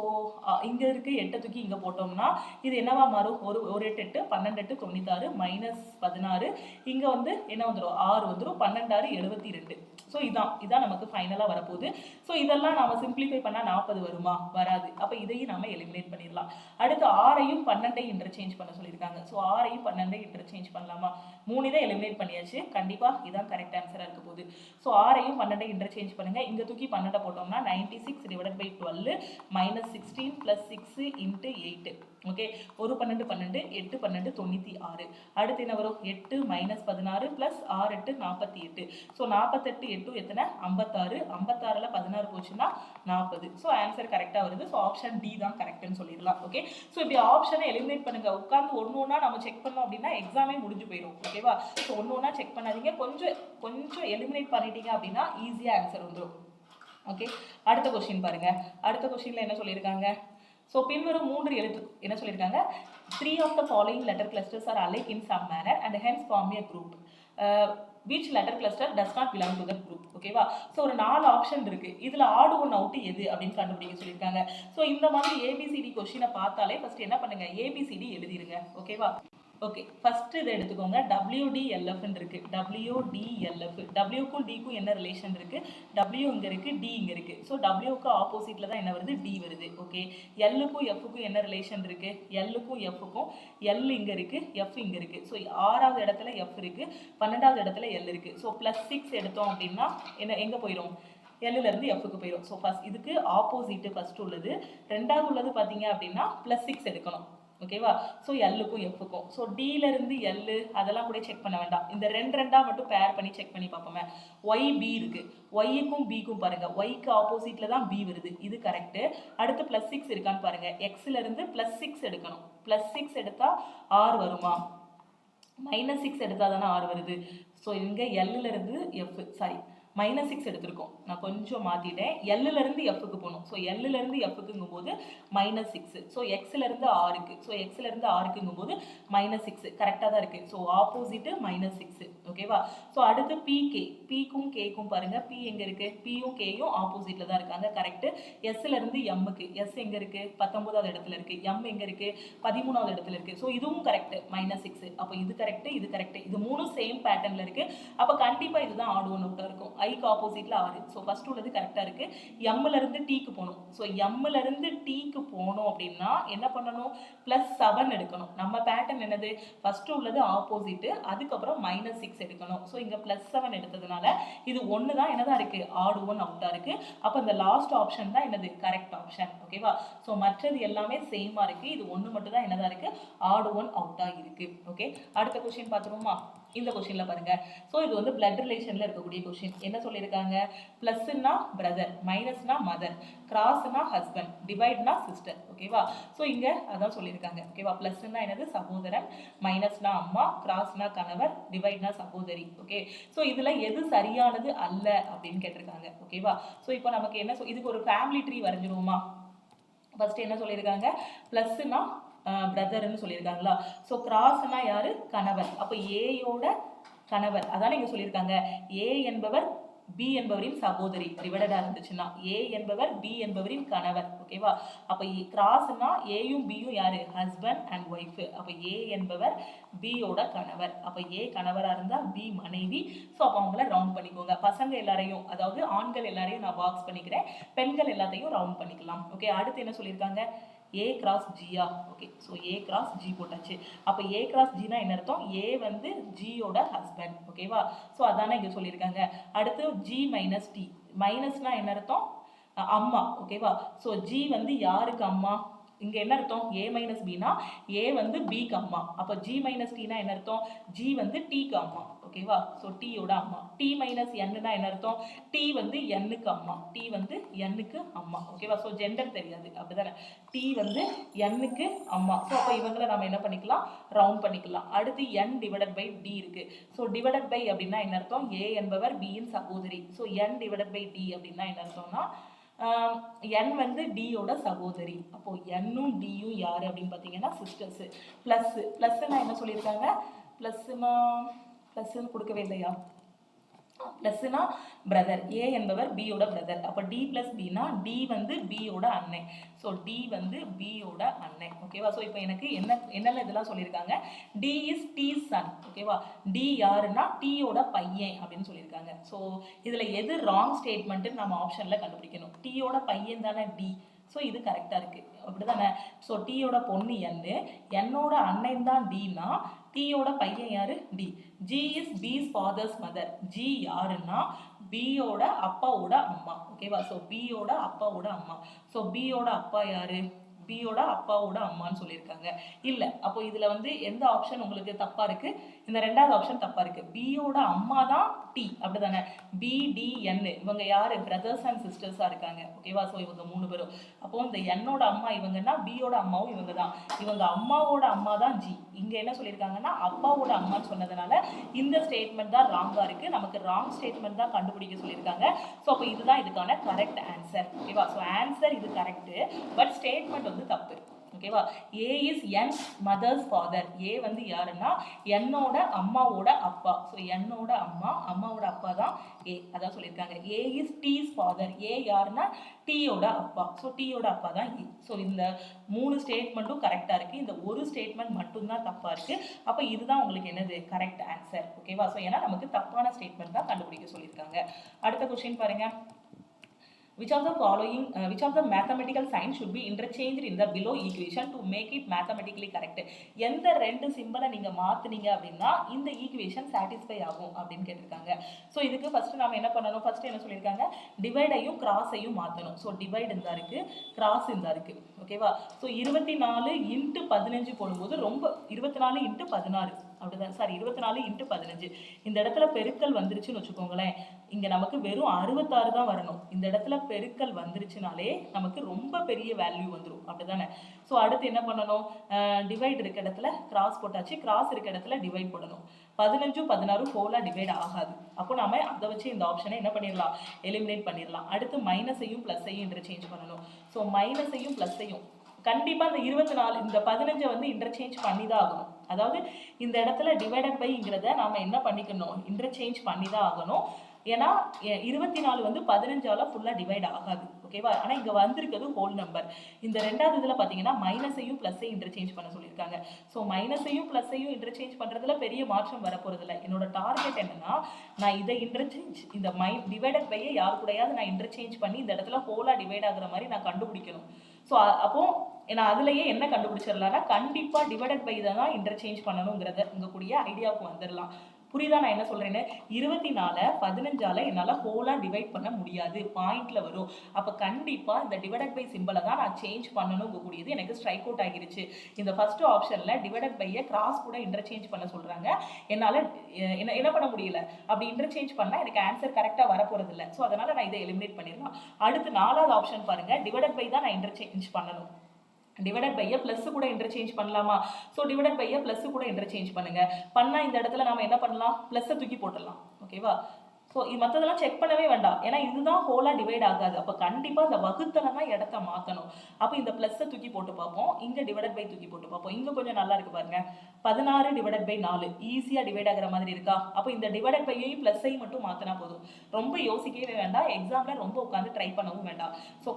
இங்கே இருக்க 8 தூக்கி இங்கே போட்டோம்னா இது என்னவா மாறும்? ஒரு 8 8 12 8 96 -16. இங்கே வந்து என்ன வந்துடும்? 6 வந்துடும். 12 6 72. ஸோ இதான் நமக்கு ஃபைனலாக வரப்போகுது. ஸோ இதெல்லாம் நம்ம சிம்பிளிஃபை பண்ணால் 40 வருமா? வராது. அப்போ இதையும் நம்ம எலிமினேட் பண்ணிடலாம். அடுத்து 6ஐயும் 12ஐயும் இன்டர்சேஞ்ச் பண்ண சொல்லியிருக்காங்க. ஸோ 6ஐயும் 12ஐயும் இன்டர்சேஞ்ச் பண்ணலாமா? 3 இதை எலிமினேட் பண்ணியாச்சு. கண்டிப்பாக இதான் கரெக்ட் ஆன்சராக இருக்க போகுது. ஸோ 6ஐயும் 12ஐயும் இன்டர்சேஞ்ச் பண்ணுங்க. இங்கே தூக்கி 12 போட்டோம்னா 96/12 -16 + 6 × 8. ஓகே, ஒரு 12 12 8 12 96. அடுத்து என்ன வரும்? 8 - 16 + 6 8 48. ஸோ 48 8 எத்தனை? 56. 56ல் 16 போச்சுன்னா 40. ஸோ ஆன்சர் கரெக்டாக வருது. ஸோ ஆப்ஷன் டி தான் கரெக்ட்னு சொல்லிடலாம். ஓகே, ஸோ இப்படி ஆப்ஷனை எலிமினேட் பண்ணுங்க. உட்காந்து ஒன்று ஒன்றா நம்ம செக் பண்ணோம் அப்படின்னா எக்ஸாமே முடிஞ்சு போயிடும். ஓகேவா? ஸோ ஒன்று ஒன்றா செக் பண்ணாதீங்க. கொஞ்சம் எலிமினேட் பண்ணிட்டீங்க அப்படின்னா ஈஸியாக ஆன்சர் வந்துடும். ஓகே, அடுத்த கொஸ்டின் பாருங்க. அடுத்த கொஸ்டின்ல என்ன சொல்லியிருக்காங்க? ஸோ பின்வரும் 3 எழுத்து என்ன சொல்லியிருக்காங்க? 3 of the following letter clusters are alike in some manner and hence form a group. which letter cluster does not belong to the group? ஓகேவா? ஸோ ஒரு 4 ஆப்ஷன் இருக்கு. இதில் ஆடு ஒன் அவுட் எது அப்படின்னு கண்டுபிடிக்க சொல்லியிருக்காங்க. ஸோ இந்த மாதிரி ஏபிசிடி கொஸ்டினை பார்த்தாலே ஃபர்ஸ்ட் என்ன பண்ணுங்க? ஏபிசிடி எழுதிருங்க. ஓகேவா? ஓகே, ஃபர்ஸ்ட் இதை எடுத்துக்கோங்க. WDLFன்னு இருக்கு. WDLF. டபிள்யூக்கும் டிக்கும் என்ன ரிலேஷன் இருக்கு? W இங்கே இருக்கு, D இங்கே இருக்கு. ஸோ டபிள்யூக்கு ஆப்போசிட்ல தான் என்ன வருது? D வருது. ஓகே, Lக்கும் Fக்கும் என்ன ரிலேஷன் இருக்கு? Lக்கும் Fக்கும் L இங்கே இருக்கு, F இங்கே இருக்கு. ஸோ 6வது இடத்துல F இருக்கு, 12வது இடத்துல L இருக்கு. ஸோ +6 எடுத்தோம் அப்படின்னா என்ன எங்கே போயிடும்? Lலேருந்து Fக்கு போயிடும். ஸோ ஃபர்ஸ்ட் இதுக்கு ஆப்போசிட் ஃபர்ஸ்ட் உள்ளது. ரெண்டாவது உள்ளது பார்த்தீங்க அப்படின்னா +6 எடுக்கணும். ஓகேவா. ஸோ எல்லுக்கும் எஃப்க்கும். ஸோ டியிலேருந்து எல்லு அதெல்லாம் கூட செக் பண்ண வேண்டாம். இந்த ரெண்டா மட்டும் பேர் பண்ணி செக் பண்ணி பார்ப்போமே. ஒய் பி இருக்கு. ஒய்க்கும் பிக்கும் பாருங்க. ஒய்க்கு ஆப்போசிட்ல தான் பி வருது. இது கரெக்ட். அடுத்து +6 இருக்கான்னு பாருங்க. எக்ஸ்ல இருந்து +6 எடுக்கணும். +6 எடுத்தா ஆர் வருமா? -6 எடுத்தா தானே ஆர் வருது. ஸோ இங்க எல்லுல இருந்து எஃப் சாரி -6 எடுத்திருக்கோம். நான் கொஞ்சம் மாத்திட்டேன். எல்லுல இருந்து எஃப்க்கு போகணும். ஸோ எல்லுல இருந்து எஃப்க்குங்கும் போது -6. ஸோ எக்ஸ்ல இருந்து ஆருக்கு. ஸோ எக்ஸ்ல இருந்து ஆருக்குங்கும் போது -6 கரெக்டாக தான் இருக்கு. So opposite -6. ஓகேவா. ஸோ அடுத்து பிகே. பிக்கும் கேக்கும் பாருங்க. பி எங்க இருக்கு? பியும் கேயும் ஆப்போசிட்ல தான் இருக்காங்க. கரெக்ட். எஸ்ல இருந்து எம்முக்கு. எஸ் எங்க இருக்கு? 19வது இடத்துல இருக்கு. எம் எங்க இருக்கு? 13வது இடத்துல இருக்கு. ஸோ இதுவும் கரெக்ட். -6. அப்போ இது கரெக்ட், இது கரெக்ட். இது மூணும் சேம் பேட்டர்ன்ல இருக்கு. அப்போ கண்டிப்பா இதுதான் ஆட் ஒன் அவுட்டா இருக்கும். ஐக்கு ஆப்போசிட்ல ஆறு. ஸோ ஃபர்ஸ்ட் உள்ளது கரெக்டா இருக்கு. எம்ல இருந்து டீக்கு போகணும். ஸோ எம்ல இருந்து டீக்கு போகணும் அப்படின்னா என்ன பண்ணணும்? +7 எடுக்கணும். நம்ம பேட்டர்ன் என்னது? ஃபர்ஸ்ட் உள்ளது ஆப்போசிட், அதுக்கப்புறம் -6 எடுக்கணும். ஸோ இங்க +7 எடுத்ததுனால இது ஒன்று தான் என்னதான் இருக்கு? ஆட் ஒன் அவுட்டா இருக்கு. அப்போ இந்த லாஸ்ட் ஆப்ஷன் தான் என்னது? Correct option. ஓகேவா. ஸோ மற்றது எல்லாமே சேமா இருக்கு. இது ஒன்று மட்டும் தான் என்னதான் இருக்கு? ஆட் ஒன் அவுட்டா இருக்கு. ஓகே. அடுத்த கொஸ்டின் பார்த்துருவோமா? இந்த கொஸ்டின்ல பாருங்க. ஸோ இது வந்து பிளட் ரிலேஷன்ல இருக்கக்கூடிய கொஸ்டின். என்ன சொல்லியிருக்காங்க? பிளஸ்னா பிரதர், மைனஸ்னா மதர், கிராஸ்னா ஹஸ்பண்ட், டிவைட்னா சிஸ்டர். ஓகேவா. ஸோ இங்க அதான் சொல்லியிருக்காங்க. ஓகேவா. பிளஸ்னா என்னது? சகோதரன், மைனஸ்னா அம்மா, கிராஸ்னா கணவர், டிவைட்னா சகோதரி. ஓகே. ஸோ இதுல எது சரியானது அல்ல அப்படின்னு கேட்டிருக்காங்க. ஓகேவா. ஸோ இப்போ நமக்கு என்ன இதுக்கு ஒரு ஃபேமிலி ட்ரீ வரைஞ்சிருவோமா? ஃபர்ஸ்ட் என்ன சொல்லியிருக்காங்க? பிளஸ்னா பிரதர்ன்னு சொல்லியிருக்காங்களா. ஸோ கிராஸ்னா யாரு? கணவர். அப்போ ஏயோட கணவர் அதானே இங்க சொல்லியிருக்காங்க. ஏ என்பவர் பி என்பவரின் சகோதரி டிவைடடா இருந்துச்சுன்னா, ஏ என்பவர் பி என்பவரின் கணவர். ஓகேவா. அப்ப கிராஸ்னா ஏயும் பியும் யாரு? Husband and wife. அப்ப ஏ என்பவர் பியோட கணவர். அப்ப ஏ கணவரா இருந்தா பி மனைவி. ஸோ அப்போ அவங்கள ரவுண்ட் பண்ணிக்கோங்க. பசங்க எல்லாரையும், அதாவது ஆண்கள் எல்லாரையும் நான் பாக்ஸ் பண்ணிக்கிறேன். பெண்கள் எல்லாத்தையும் ரவுண்ட் பண்ணிக்கலாம். ஓகே. அடுத்து என்ன சொல்லியிருக்காங்க? ஏ கிராஸ் ஜியா. Okay. So A cross G போட்டாச்சு. அப்போ ஏ கிராஸ் ஜினா என்ன அர்த்தம்? ஏ வந்து ஜியோட ஹஸ்பண்ட். ஓகேவா. ஸோ அதானே இங்கே சொல்லியிருக்காங்க. அடுத்து ஜி மைனஸ் டி. மைனஸ்னா என்ன அர்த்தம்? அம்மா. ஓகேவா. ஸோ ஜி வந்து யாருக்கு அம்மா? இங்க என்ன அர்த்தம்? ஏ மைனஸ் பினா ஏ வந்து பிக்கு அம்மா. அப்போ ஜி மைனஸ் டினா என்ன அர்த்தம்? ஜி வந்து டிக்கு அம்மா. ஓகேவா. ஸோ டீயோட அம்மா. டி மைனஸ் என்னன்னா என்ன அர்த்தம்? டி வந்து என்னுக்கு அம்மா. டி வந்து என்னுக்கு அம்மா. ஓகேவா. ஸோ ஜெண்டர் தெரியாது அப்படிதானே. டி வந்து என்னுக்கு அம்மா. ஸோ அப்போ இவங்களை நம்ம என்ன பண்ணிக்கலாம்? ரவுண்ட் பண்ணிக்கலாம். அடுத்து n டிவைடட் பை டி இருக்கு. ஸோ டிவைடட் பை அப்படின்னா என்ன அர்த்தம்? ஏ என்பவர் பியின் சகோதரி. So n divided by D அப்படின்னா என்ன அர்த்தம்னா n வந்து டியோட சகோதரி. அப்போ என்னும் டியும் யாரு அப்படின்னு பார்த்தீங்கன்னா சிஸ்டர்ஸ். பிளஸ் பிளஸ்னா என்ன சொல்லியிருக்காங்க? பிளஸ்ன்னு கொடுக்கவே இல்லையா? பிளஸ்னா பிரதர். ஏ என்பவர் பியோட பிரதர். அப்போ டி பிளஸ் பினா டி வந்து பியோட அண்ணன். ஸோ டி வந்து பியோட அண்ணன். ஓகேவா. ஸோ இப்போ எனக்கு என்னென்ன இதெல்லாம் சொல்லியிருக்காங்க? D is D son. ஓகேவா. டி யாருன்னா டியோட பையன் அப்படின்னு சொல்லியிருக்காங்க. ஸோ இதில் எது ராங் ஸ்டேட்மெண்ட்டுன்னு நம்ம ஆப்ஷனில் கண்டுபிடிக்கணும். டியோட பையன் தானே டி. ஸோ இது கரெக்டாக இருக்குது அப்படிதானே. ஸோ டியோட பொண்ணு என்னோட அண்ணன் தான் டினா டியோட பையன் யாரு? டி. ஜி இஸ் பிஸ் ஃபாதர்ஸ் மதர். ஜி யாருன்னா பியோட அப்பாவோட அம்மா. ஓகேவா. ஸோ பியோட அப்பாவோட அம்மா. ஸோ பியோட அப்பா யாரு? பியோட அப்பாவோட அம்மான்னு சொல்லியிருக்காங்க. இல்லை. அப்போ இதில் வந்து எந்த ஆப்ஷன் உங்களுக்கு தப்பாக இருக்கு? இந்த ரெண்டாவது ஆப்ஷன் தப்பா இருக்கு. பியோட அம்மா தான் டி அப்படிதானே. BDN இவங்க யாரு? பிரதர்ஸ் அண்ட் சிஸ்டர்ஸா இருக்காங்க. ஓகேவா. ஸோ இவங்க 3 பேரும். அப்போ இந்த என்னோட அம்மா இவங்கன்னா பியோட அம்மாவும் இவங்க தான். இவங்க அம்மாவோட அம்மா தான் ஜி. இங்க என்ன சொல்லியிருக்காங்கன்னா அப்பாவோட அம்மான்னு சொன்னதுனால இந்த ஸ்டேட்மெண்ட் தான் ராங்கா இருக்கு. நமக்கு ராங் ஸ்டேட்மெண்ட் தான் கண்டுபிடிக்க சொல்லியிருக்காங்க. ஸோ அப்போ இதுதான் இதுக்கான கரெக்ட் ஆன்சர். ஓகேவா. ஸோ ஆன்சர் இது கரெக்ட், பட் ஸ்டேட்மெண்ட் வந்து தப்பு. ஓகேவா. ஏ இஸ் என் மதர்ஸ் ஃபாதர். ஏ வந்து யாருன்னா என்னோட அம்மாவோட அப்பா. ஸோ என்னோட அம்மாவோட அப்பா தான் ஏ. அதான் சொல்லியிருக்காங்க. ஏ இஸ் டீஸ் ஃபாதர். ஏ யாருன்னா டீயோட அப்பா. ஸோ டீயோட அப்பா தான் ஏ. ஸோ இந்த 3 ஸ்டேட்மெண்ட்டும் கரெக்டாக இருக்குது. இந்த ஒரு ஸ்டேட்மெண்ட் மட்டும்தான் தப்பாக இருக்குது. அப்போ இதுதான் உங்களுக்கு என்னது? Correct answer. ஓகேவா. ஸோ ஏன்னா நமக்கு தப்பான ஸ்டேட்மெண்ட் தான் கண்டுபிடிக்க சொல்லியிருக்காங்க. அடுத்த கொஸ்டின் பாருங்க. which of the following which of the mathematical sign should be interchanged in the below equation to make it mathematically correct? எந்த ரெண்டு சிம்பலை நீங்க மாத்துனீங்க அப்படின்னா இந்த ஈக்குவேஷன் சாட்டிஸ்ஃபை ஆகும் அப்படின்னு கேட்டிருக்காங்க. ஸோ இதுக்கு ஃபர்ஸ்ட் நாம என்ன பண்ணணும், ஃபர்ஸ்ட் என்ன சொல்லியிருக்காங்க, டிவைடையும் கிராஸையும் மாற்றணும். ஸோ டிவைட் இந்த இருக்கு, கிராஸ் இந்த இருக்கு, ஓகேவா. ஸோ 24 × 15 போடும்போது ரொம்ப 24 × 16 அப்படிதான் சார், 24 × 15 இந்த இடத்துல பெருக்கல் வந்துருச்சுன்னு வச்சுக்கோங்களேன். இங்க நமக்கு வெறும் 66 தான் வரணும். இந்த இடத்துல பெருக்கல் வந்துருச்சுனாலே நமக்கு ரொம்ப பெரிய வேல்யூ வந்துடும், அப்படிதானே. ஸோ அடுத்து என்ன பண்ணணும், டிவைட் இருக்க இடத்துல கிராஸ் போட்டாச்சு, கிராஸ் இருக்க இடத்துல டிவைட் போடணும். 15 16 ஹோலா டிவைட் ஆகாது. அப்போ நாம அதை வச்சு இந்த ஆப்ஷனை என்ன பண்ணிடலாம், எலிமினேட் பண்ணிடலாம். அடுத்து மைனஸையும் பிளஸையும் இன்டர்சேஞ்ச் பண்ணணும். ஸோ மைனஸையும் பிளஸையும் கண்டிப்பா இந்த 24 இந்த 15 வந்து இன்டர்சேஞ்ச் பண்ணி தான் ஆகணும். அதாவது இந்த இடத்துல டிவைடட் பைங்கிறத நாம என்ன பண்ணிக்கணும், இன்டர்சேஞ்ச் பண்ணி தான் ஆகணும். ஏன்னா 24 வந்து 15ஆல ஃபுல்லா டிவைட் ஆகாது, ஓகேவா. ஆனா இங்க வந்திருக்கிறது ஹோல் நம்பர். இந்த ரெண்டாவது இதுல பாத்தீங்கன்னா மைனஸையும் பிளஸையும் இன்டர்சேஞ்ச் பண்ண சொல்லியிருக்காங்க. ஸோ மைனஸையும் பிளஸையும் இன்டர்சேஞ்ச் பண்றதுல பெரிய மாற்றம் வரப்போறது இல்லை. என்னோட டார்கெட் என்னன்னா, நான் இதை இன்டர்சேஞ்ச் இந்த டிவைடட் பையை யார் கூடயாவது நான் இன்டர்சேஞ்ச் பண்ணி இந்த இடத்துல ஹோலா டிவைட் ஆகுற மாதிரி நான் கண்டுபிடிக்கணும். ஸோ அப்போ நான் அதுலயே என்ன கண்டுபிடிச்சிடலாம்னா, கண்டிப்பா டிவைடட் பை தான் இன்டர்சேஞ்ச் பண்ணணுங்கிறத இங்க கூடிய ஐடியாவுக்கு வந்துடலாம். புரியுதா நான் என்ன சொல்றேன்னு? 24 15ஆல என்னால ஹோலா டிவைட் பண்ண முடியாது, பாயிண்ட்ல வரும். அப்ப கண்டிப்பா இந்த டிவைடட் பை சிம்பிளை தான் நான் சேஞ்ச் பண்ணணுங்க கூடியது எனக்கு ஸ்ட்ரைக் அவுட் ஆகிருச்சு. இந்த ஃபர்ஸ்ட் ஆப்ஷன்ல டிவைடட் பையை கிராஸ் கூட இன்டர்சேஞ்ச் பண்ண சொல்றாங்க. என்னால என்ன பண்ண முடியல, அப்படி இன்டர்சேஞ்ச் பண்ணா எனக்கு ஆன்சர் கரெக்டா வர போறது இல்லை. ஸோ அதனால நான் இதை எலிமினேட் பண்ணிடலாம். அடுத்து 4வது ஆப்ஷன் பாருங்க, டிவைடட் பை தான் நான் இன்டர்சேஞ்ச் பண்ணணும். டிவைடட் பையை பிளஸ் கூட இன்டர்சேஞ்ச் பண்ணலாமா? ஸோ டிவைடட் பையை பிளஸ் கூட இன்டர்சேஞ்ச் பண்ணுங்க. பண்ணா இந்த இடத்துல நாம என்ன பண்ணலாம், பிளஸ் தூக்கி போட்டுடலாம், ஓகேவா. ஸோ மற்றதெல்லாம் செக் பண்ணவே வேண்டாம், ஏன்னா இதுதான் ஹோலா டிவைட் ஆகாது. அப்போ கண்டிப்பாக இந்த வகுத்தல தான் இடத்த மாற்றணும். அப்போ இந்த ப்ளஸ்ஸை தூக்கி போட்டு பார்ப்போம், இங்கே டிவைடட் பை தூக்கி போட்டு பார்ப்போம். இங்கே கொஞ்சம் நல்லா இருக்கு பாருங்க, 16 டிவைடட் பை 4 ஈஸியாக டிவைட் ஆகிற மாதிரி இருக்கா. அப்போ இந்த டிவைடட் பையையும் ப்ளஸ்ஸையும் மட்டும் மாற்றினா போதும். ரொம்ப யோசிக்கவே வேண்டாம், எக்ஸாமில் ரொம்ப உட்காந்து ட்ரை பண்ணவும் வேண்டாம். ஸோ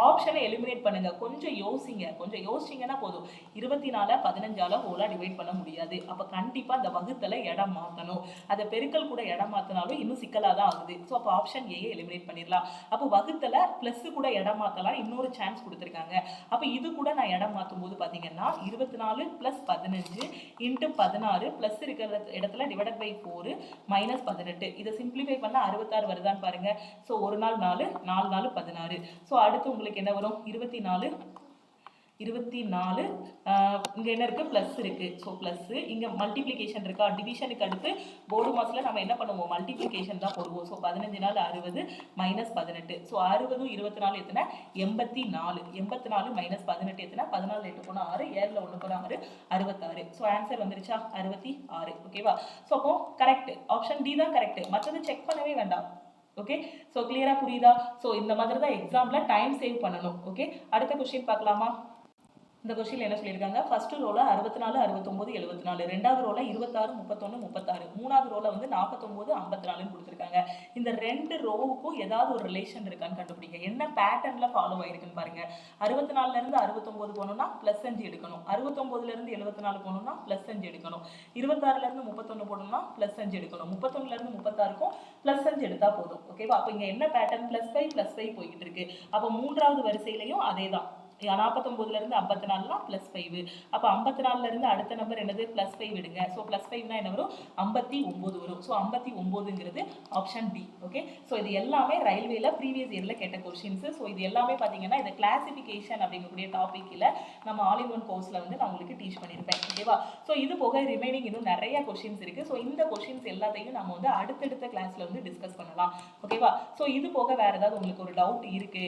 ஆப்ஷனை எலிமினேட் பண்ணுங்க, கொஞ்சம் யோசிங்க. கொஞ்சம் யோசிச்சிங்கன்னா போதும். 24 15ஆல ஹோலா டிவைட் பண்ண முடியாது. அப்போ கண்டிப்பாக இந்த வகுத்தல இடம் மாற்றணும். அதை பெருக்கல் கூட இடம் மாற்றினாலும் இன்னும் சிக்கலாக தான் ஆகுது. ஸோ அப்போ ஆப்ஷன் ஏ எலிமினேட் பண்ணிடலாம். அப்போ வகுத்தல பிளஸ் கூட இடம் மாற்றலாம், இன்னொரு சான்ஸ் கொடுத்துருக்காங்க. அப்போ இது கூட நான் இடம் மாற்றும் போது பார்த்தீங்கன்னா 24 + 15 × 16 பிளஸ் இருக்கிற இடத்துல டிவைடட் பை 4 - 18. இதை சிம்பிளிஃபை பண்ணால் 66 வருதான்னு பாருங்க. ஸோ ஒரு நாள் 4 4 நாள் 16. ஸோ அடுத்து உங்களுக்கு என்ன வரும், 24 இங்கே என்ன இருக்குது, ப்ளஸ் இருக்குது. ஸோ ப்ளஸ்ஸு இங்கே மல்டிப்ளிகேஷன் இருக்கா, டிவிஷனுக்கு அடுத்து போர்டு மாஸில் நம்ம என்ன பண்ணுவோம், மல்டிப்ளிகேஷன் தான் போடுவோம். ஸோ 15 நாள் 60 - 18. ஸோ 60 24 எத்தனை, 84. 84 - 18 எத்தனை, 14 8 போனால் 6, 7 1 போனால் 6, 66. ஸோ ஆன்சர் வந்துருச்சா, 66, ஓகேவா. ஸோ அப்போ கரெக்ட், ஆப்ஷன் டி தான் கரெக்ட், மற்றது செக் பண்ணவே வேண்டாம். ஓகே, ஸோ கிளியரா புரியுதா. ஸோ இந்த மாதிரி தான் எக்ஸாமில் டைம் சேவ் பண்ணணும். ஓகே, அடுத்த கொஸ்டின் பார்க்கலாமா. இந்த கொஸ்டின்ல என்ன சொல்லியிருக்காங்க, ஃபர்ஸ்ட் ரோல 64 69 74, ரெண்டாவது ரோல 26 31 36, மூணாவது ரோல வந்து 49 54 கொடுத்துருக்காங்க. இந்த ரெண்டு ரோவுக்கும் ஏதாவது ஒரு ரிலேஷன் இருக்கான்னு கண்டுபிடிங்க. என்ன பேட்டர்ன்ல ஃபாலோ ஆயிருக்குன்னு பாருங்க. 64 இருந்து 69 போனோம்னா +5 எடுக்கணும், 69 இருந்து 74 போனோம்னா +5 எடுக்கணும், 26 இருந்து 31 போனோம்னா +5 எடுக்கணும், 31 இருந்து 36க்கும் +5 எடுத்தா போதும். ஓகேவா. அப்ப இங்க என்ன பேட்டர்ன், +5 போய்கிட்டு இருக்கு. அப்ப மூன்றாவது வரிசையிலையும் அதே தான். 49 இருந்து 54 +5. அப்போ 54 இருந்து அடுத்த நம்பர் என்னது, +5 விடுங்க. ஸோ +5 என்ன வரும், 59 வரும். ஸோ 59ங்கிறது ஆப்ஷன் டி. ஓகே, ஸோ இது எல்லாமே ரயில்வேல ப்ரீவியஸ் இயர்ல கேட்ட கொஸ்டின்ஸ். ஸோ இது எல்லாமே பார்த்தீங்கன்னா இந்த கிளாசிஃபிகேஷன் அப்படிங்கக்கூடிய டாபிக்ல நம்ம ஆல் இன் ஒன் கோர்ஸ்ல வந்து நான் உங்களுக்கு டீச் பண்ணியிருப்பேன். ஓகேவா. ஸோ இது போக ரிமைனிங் இன்னும் நிறைய கொஸ்டின்ஸ் இருக்கு. ஸோ இந்த கொஸ்டின்ஸ் எல்லாத்தையும் நம்ம வந்து அடுத்தடுத்த கிளாஸ்ல வந்து டிஸ்கஸ் பண்ணலாம். ஓகேவா. ஸோ இது போக வேற ஏதாவது உங்களுக்கு ஒரு டவுட் இருக்கு,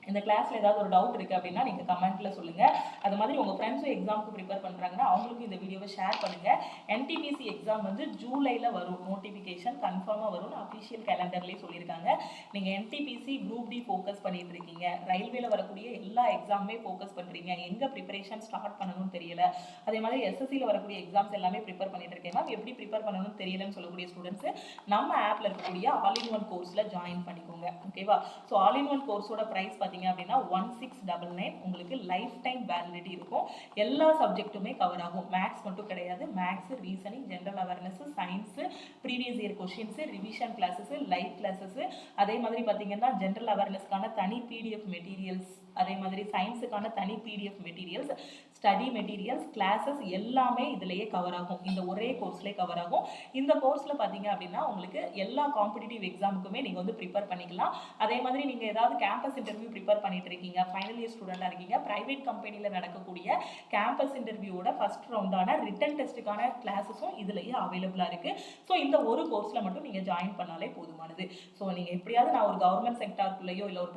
இந்த கிளாஸ்ல ஏதாவது ஒரு டவுட் இருக்கு அப்படின்னா நீங்க கமெண்ட்ல சொல்லுங்க. அது மாதிரி உங்க ஃப்ரெண்ட்ஸும் எக்ஸாமுக்கு ப்ரிப்பேர் பண்றாங்கன்னா அவங்களுக்கும் இந்த வீடியோவை ஷேர் பண்ணுங்க. NTPC எக்ஸாம் வந்து ஜூலைல வரும், நோட்டிஃபிகேஷன் கன்ஃபார்மா வரும்னு அஃபிஷியல் கேலண்டர்லேயே சொல்லியிருக்காங்க. நீங்க NTPC குரூப் டி ஃபோக்கஸ் பண்ணிட்டு இருக்கீங்க, ரயில்வேல வரக்கூடிய எல்லா எக்ஸாமுமே ஃபோக்கஸ் பண்றீங்க, எங்க ப்ரிப்பரேஷன் ஸ்டார்ட் பண்ணணும்னு தெரியல, அதே மாதிரி SSCல வரக்கூடிய எக்ஸாம்ஸ் எல்லாமே ப்ரிப்பேர் பண்ணிட்டு இருக்கேன் மேம், எப்படி ப்ரிப்பேர் பண்ணணும்னு தெரியலன்னு சொல்லக்கூடிய ஸ்டூடெண்ட்ஸ் நம்ம ஆப்ல இருக்கக்கூடிய ஆல் இன் ஒன் கோர்ஸ்ல ஜாயின் பண்ணிக்கோங்க. ஓகேவா. ஸோ ஆல் இன் ஒன் கோர்ஸோட பிரைஸ் பார்த்தீங்க அப்படின்னா 1699 உங்களுக்கு லைஃப் டைம் வேலிடிட்டி இருக்கும். எல்லா சப்ஜெக்ட்டுமே கவர் ஆகும். மேக்ஸ் மட்டும் கிடையாது, maths, reasoning, general awareness, science, previous year questions, revision classes, live classes, அதே மாதிரி பார்த்தீங்கன்னா ஜென்ரல் அவேர்னஸ்க்கான தனி பிடிஎஃப் மெட்டீரியல்ஸ், அதே மாதிரி சயின்ஸுக்கான தனி PDF materials, study materials, classes எல்லாமே இதுலயே கவர் ஆகும். இந்த ஒரே கோர்ஸ்லேயே கவர் ஆகும். இந்த கோர்ஸில் பார்த்தீங்க அப்படின்னா உங்களுக்கு எல்லா காம்படிட்டிவ் எக்ஸாமுக்குமே நீங்கள் வந்து ப்ரிப்பேர் பண்ணிக்கலாம். அதே மாதிரி நீங்கள் ஏதாவது கேம்பஸ் இன்டர்வியூ ப்ரிப்பேர் பண்ணிட்டு இருக்கீங்க, ஃபைனல் இயர் ஸ்டூடெண்டாக இருக்கீங்க, ப்ரைவேட் கம்பெனியில் நடக்கக்கூடிய கேம்பஸ் இன்டர்வியூவோட ஃபர்ஸ்ட் ரவுண்டான ரிட்டன் டெஸ்ட்டுக்கான கிளாஸஸும் இதுலயே அவைலபிளாக இருக்குது. ஸோ இந்த ஒரு கோர்ஸில் மட்டும் நீங்கள் ஜாயின் பண்ணாலே போதுமானது. ஸோ நீங்கள் எப்படியாவது நான் ஒரு கவர்மெண்ட் செக்டாருக்குள்ளேயோ இல்லை ஒரு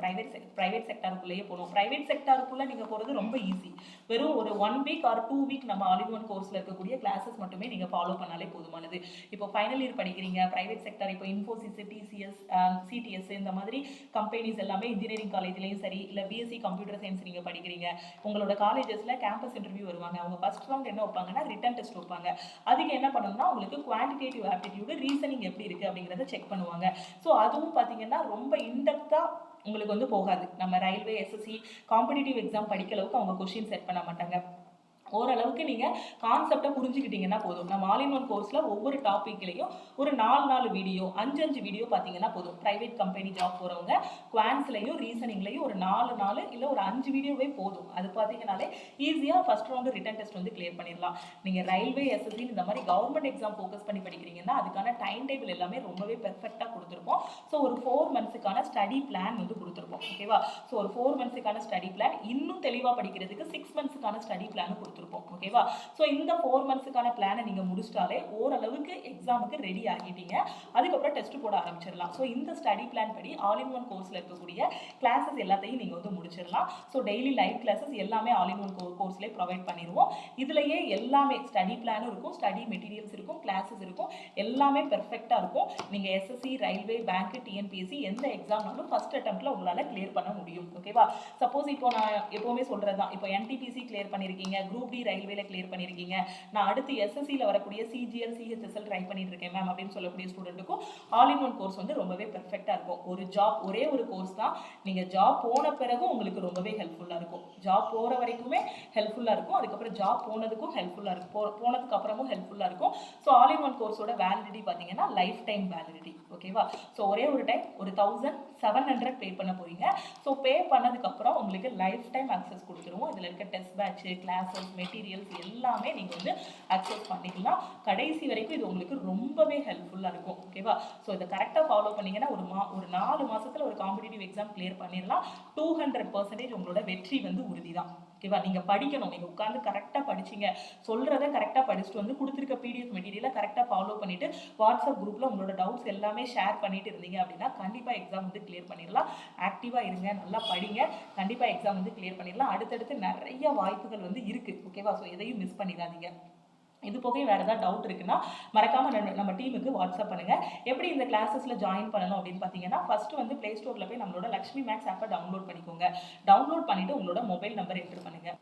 ப்ரைவேட் செக்டாருக்குள்ளேயோ போகணும். ப்ரைவேட் செக்டாருக்குள்ளே நீங்கள் போகிறது ரொம்ப ஈஸி. வெறும் ஒரு 1 வீக் ஆர் 2 வீக் நம்ம ஆல் இன் ஒன் கோர்ஸில் இருக்கக்கூடிய கிளாஸஸ் மட்டுமே நீங்கள் ஃபாலோ பண்ணாலே போதுமானது. இப்போ ஃபைனல் இயர் படிக்கிறீங்க, ப்ரைவேட் செக்டார், இப்போ இன்ஃபோசிஸ், டிசிஎஸ், சிடிஎஸ் இந்த மாதிரி கம்பெனிஸ் எல்லாமே இன்ஜினியரிங் காலேஜ்லேயும் சரி, இல்லை பிஎஸ்சி கம்ப்யூட்டர் சயின்ஸ் நீங்கள் படிக்கிறீங்க, உங்களோட காலேஜஸில் கேம்பஸ் இன்டர்வியூ வருவாங்க. அவங்க ஃபர்ஸ்ட் ரவுண்ட் என்ன வைப்பாங்கன்னா ரிட்டன் டெஸ்ட் வைப்பாங்க. அதுக்கு என்ன பண்ணணும்னா உங்களுக்கு குவான்டிடேட்டிவ் ஆப்டிடியூடு, ரீசனிங் எப்படி இருக்குது அப்படிங்கிறத செக் பண்ணுவாங்க. ஸோ அதுவும் பார்த்தீங்கன்னா ரொம்ப இன்டெப்த்தாக உங்களுக்கு வந்து போகாது. நம்ம ரயில்வே, எஸ்எஸ்சி காம்படிட்டிவ் எக்ஸாம் படிக்க அளவுக்கு அவங்க கொஸ்டின் செட் பண்ண மாட்டாங்க. ஓரளவுக்கு நீங்கள் கான்செப்டை புரிஞ்சுக்கிட்டீங்கன்னா போதும். நம்ம ஆல் இன் ஒன் கோர்ஸில் ஒவ்வொரு டாப்பிக்லையும் ஒரு 4 வீடியோ, 5 வீடியோ பார்த்தீங்கன்னா போதும். ப்ரைவேட் கம்பெனி ஜாப் போகிறவங்க குவான்ஸ்லையும் ரீசனிங்லையும் ஒரு 4 இல்லை ஒரு 5 வீடியோவே போதும். அது பார்த்தீங்கன்னாலே ஈஸியாக ஃபர்ஸ்ட் ரவுண்டு ரிட்டன் டெஸ்ட் வந்து கிளியர் பண்ணிடலாம். நீங்கள் ரயில்வே, எஸ்எஸ்சி இந்த மாதிரி கவர்மெண்ட் எக்ஸாம் ஃபோக்கஸ் பண்ணி படிக்கிறீங்கன்னா அதுக்கான டைம் டேபிள் எல்லாமே ரொம்பவே பெர்ஃபெக்டாக கொடுத்துருப்போம். ஸோ ஒரு 4 மந்த்ஸுக்கான ஸ்டடி பிளான் வந்து கொடுத்துருப்போம். ஓகேவா? ஸோ ஒரு 4 மந்த்ஸுக்கான ஸ்டடி பிளான், இன்னும் தெளிவாக படிக்கிறதுக்கு 6 மந்த்ஸுக்கான ஸ்டடி பிளான் கொடுத்துருப்போம். ஓகேவா? ஸோ இந்த 4 மந்த்ஸுக்கான பிளானை நீங்கள் முடிச்சிட்டாலே ஓரளவுக்கு எக்ஸாமுக்கு ரெடி ஆகிட்டீங்க. அதுக்கப்புறம் டெஸ்ட் போட ஆரம்பிச்சிடலாம். ஸோ இந்த ஸ்டடி பிளான் படி ஆல் இன் ஒன் கோர்ஸில் இருக்கக்கூடிய கிளாஸஸ் எல்லாத்தையும் நீங்கள் வந்து முடிச்சிடலாம். ஸோ டெய்லி லைவ் கிளாஸஸ் எல்லாமே ஆல் இன் ஒன் கோர்ஸ்லேயே ப்ரொவைட் பண்ணிடுவோம். இதுலேயே எல்லாமே ஸ்டடி பிளானும் இருக்கும், ஸ்டடி மெட்டீரியல்ஸ் இருக்கும், கிளாஸஸ் இருக்கும், எல்லாமே பெர்ஃபெக்டாக இருக்கும். நீங்கள் எஸ்எஸ்சி, ரயில்வே, பேங்க், டிஎன்பிஎஸ்சி எந்த எக்ஸாம்னாலும் ஃபர்ஸ்ட் அட்டெம்ப்ட்ல உங்களால் கிளியர் பண்ண முடியும். ஓகேவா? சப்போஸ் இப்போ நான் எப்போவுமே சொல்கிறது தான், இப்போ என்டிபிசி கிளியர் பண்ணியிருக்கீங்க, குரூப் டி ரயில்வேல கிளியர் பண்ணியிருக்கீங்க, நான் அடுத்து எஸ்எஸ்சியில் வரக்கூடிய சிஜிஎல், சிஹெச்எஸ்எல் ட்ரை பண்ணிட்டு இருக்கேன் மேம் அப்படின்னு சொல்லக்கூடிய ஸ்டூடெண்ட்டுக்கும் ஆல் இன் ஒன் கோர்ஸ் வந்து ரொம்பவே பெர்ஃபெக்டாக இருக்கும். ஒரு ஜாப், ஒரே ஒரு கோர்ஸ் தான். நீங்கள் ஜாப் போன பிறகு உங்களுக்கு ரொம்பவே ஹெல்ப்ஃபுல்லாக இருக்கும். ஜாப் போகிற வரைக்குமே ஹெல்ப்ஃபுல்லாக இருக்கும், அதுக்கப்புறம் ஜாப் போனதுக்கும் ஹெல்ப்ஃபுல்லாக இருக்கும், போனதுக்கு அப்புறமும் ஹெல்ப்ஃபுல்லாக இருக்கும். ஸோ ஆல் இன் ஒன் கோர்ஸோட வேலிடிட்டி பார்த்தீங்கன்னா லைஃப் டைம் வேலிடிட்டி. ஓகேவா? ஸோ ஒரே ஒரு டைம் ஒரு 1700 பே பண்ண போறீங்க. ஸோ பே பண்ணதுக்கப்புறம் உங்களுக்கு லைஃப் டைம் அக்சஸ் கொடுத்துருவோம். இதில் இருக்க டெஸ்ட் பேட்ச், கிளாஸஸ், மெட்டீரியல்ஸ் எல்லாமே நீங்கள் வந்து அக்சஸ் பண்ணிக்கலாம். கடைசி வரைக்கும் இது உங்களுக்கு ரொம்பவே ஹெல்ப்ஃபுல்லாக இருக்கும். ஓகேவா? ஸோ இதை கரெக்டாக ஃபாலோ பண்ணீங்கன்னா ஒரு 4 மாதத்தில் ஒரு காம்படிட்டிவ் எக்ஸாம் கிளியர் பண்ணிடலாம். 200% உங்களோட வெற்றி வந்து உறுதி தான். ஓகேவா? நீங்கள் படிக்கணும். நீங்கள் உட்காந்து கரெக்டாக படிச்சிங்க, சொல்கிறத கரெக்டாக படிச்சுட்டு வந்து கொடுத்துருக்க பிடிஎஃப் மெட்டீரியலை கரெக்டாக ஃபாலோ பண்ணிவிட்டு வாட்ஸ்அப் குரூப்பில் உங்களோட டவுட்ஸ் எல்லாமே ஷேர் பண்ணிட்டு இருந்தீங்க அப்படின்னா கண்டிப்பாக எக்ஸாம் வந்து கிளியர் பண்ணிடலாம். ஆக்டிவாக இருங்க, நல்லா படிங்க, கண்டிப்பாக எக்ஸாம் வந்து கிளியர் பண்ணிடலாம். அடுத்தடுத்து நிறைய வாய்ப்புகள் வந்து இருக்குது. ஓகேவா? ஸோ எதையும் மிஸ் பண்ணிடாதீங்க. இது போக வேறு ஏதாவது டவுட் இருக்குன்னா மறக்காமல் நம்ம டீமுக்கு வாட்ஸ்அப் பண்ணுங்கள். எப்படி இந்த கிளாஸஸில் ஜாயின் பண்ணணும் அப்படின்னு பார்த்தீங்கன்னா ஃபஸ்ட்டு வந்து ப்ளே ஸ்டோரில் போய் நம்மளோட லக்ஷ்மி மேக்ஸ் ஆப்பை டவுன்லோட் பண்ணிக்கோங்க. டவுன்லோட் பண்ணிவிட்டு உங்களோட மொபைல் நம்பர் என்ட்ரு பண்ணுங்கள்.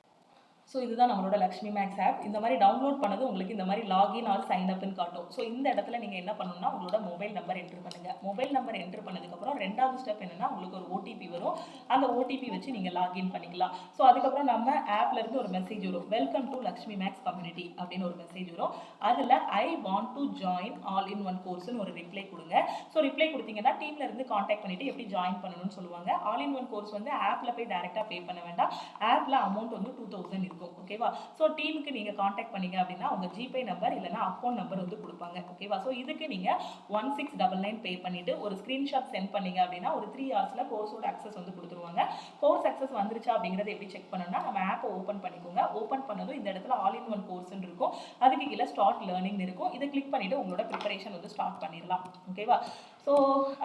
ஸோ இதுதான் நம்மளோட லக்ஷ்மி மேக்ஸ் ஆப். இந்த மாதிரி டவுன்லோட் பண்ணது உங்களுக்கு இந்த மாதிரி லாகின் ஆர் சைன் அப்னு காட்டும். ஸோ இந்த இடத்துல நீங்கள் என்ன பண்ணணும்னா உங்களோட மொபைல் நம்பர் என்ட்ரு பண்ணுங்கள். மொபைல் நம்பர் என்ட்ரு பண்ணதுக்கப்புறம் ரெண்டாவது ஸ்டெப் என்னென்னா உங்களுக்கு ஒரு ஓடிபி வரும். அந்த ஓடிபி வச்சு நீங்கள் லாகின் பண்ணிக்கலாம். ஸோ அதுக்கப்புறம் நம்ம ஆப்லேருந்து ஒரு மெசேஜ் வரும், welcome to Lakshmi Max community அப்படின்னு ஒரு மெசேஜ் வரும். அதில் I want to join all in one கோர்ஸ்னு ஒரு ரிப்ளை கொடுங்க. ஸோ ரிப்ளை கொடுத்தீங்கன்னா டீம்லேருந்து காண்டாக்ட் பண்ணிவிட்டு எப்படி ஜாயின் பண்ணணும்னு சொல்லுவாங்க. ஆல் இன் ஒன் கோர்ஸ் வந்து ஆப்பில் போய் டேரெக்டாக பே பண்ண வேண்டாம். ஆப்பில் அமௌண்ட் வந்து 2000 இருக்கும். ஓகேவா? ஸோ டீமுக்கு நீங்கள் காண்டாக்ட் பண்ணீங்க அப்படின்னா உங்கள் ஜிபே நம்பர் இல்லைனா அக்கௌண்ட் நம்பர் வந்து கொடுப்பாங்க. ஓகேவா? ஸோ இதுக்கு நீங்கள் 1699 பே பண்ணிவிட்டு ஒரு ஸ்க்ரீன்ஷாட் சென்ட் பண்ணீங்க அப்படின்னா ஒரு 3 ஹவர்ஸில் கோர்ஸோட அக்சஸ் வந்து கொடுத்துருவாங்க. கோர்ஸ் அக்சஸ் வந்துருச்சா அப்படிங்கிறத எப்படி செக் பண்ணணும்னா நம்ம ஆப்பை ஓப்பன் பண்ணிக்கோங்க. ஓப்பன் பண்ணதும் இந்த இடத்துல ஆல் இன் ஒன் கோர்ஸ்ன்னு இருக்கும். அதுக்கு கீழே ஸ்டார்ட் லேர்னிங் இருக்கும். இதை கிளிக் பண்ணிவிட்டு உங்களோட ப்ரிப்பரேஷன் வந்து ஸ்டார்ட் பண்ணிடலாம். ஓகேவா? ஸோ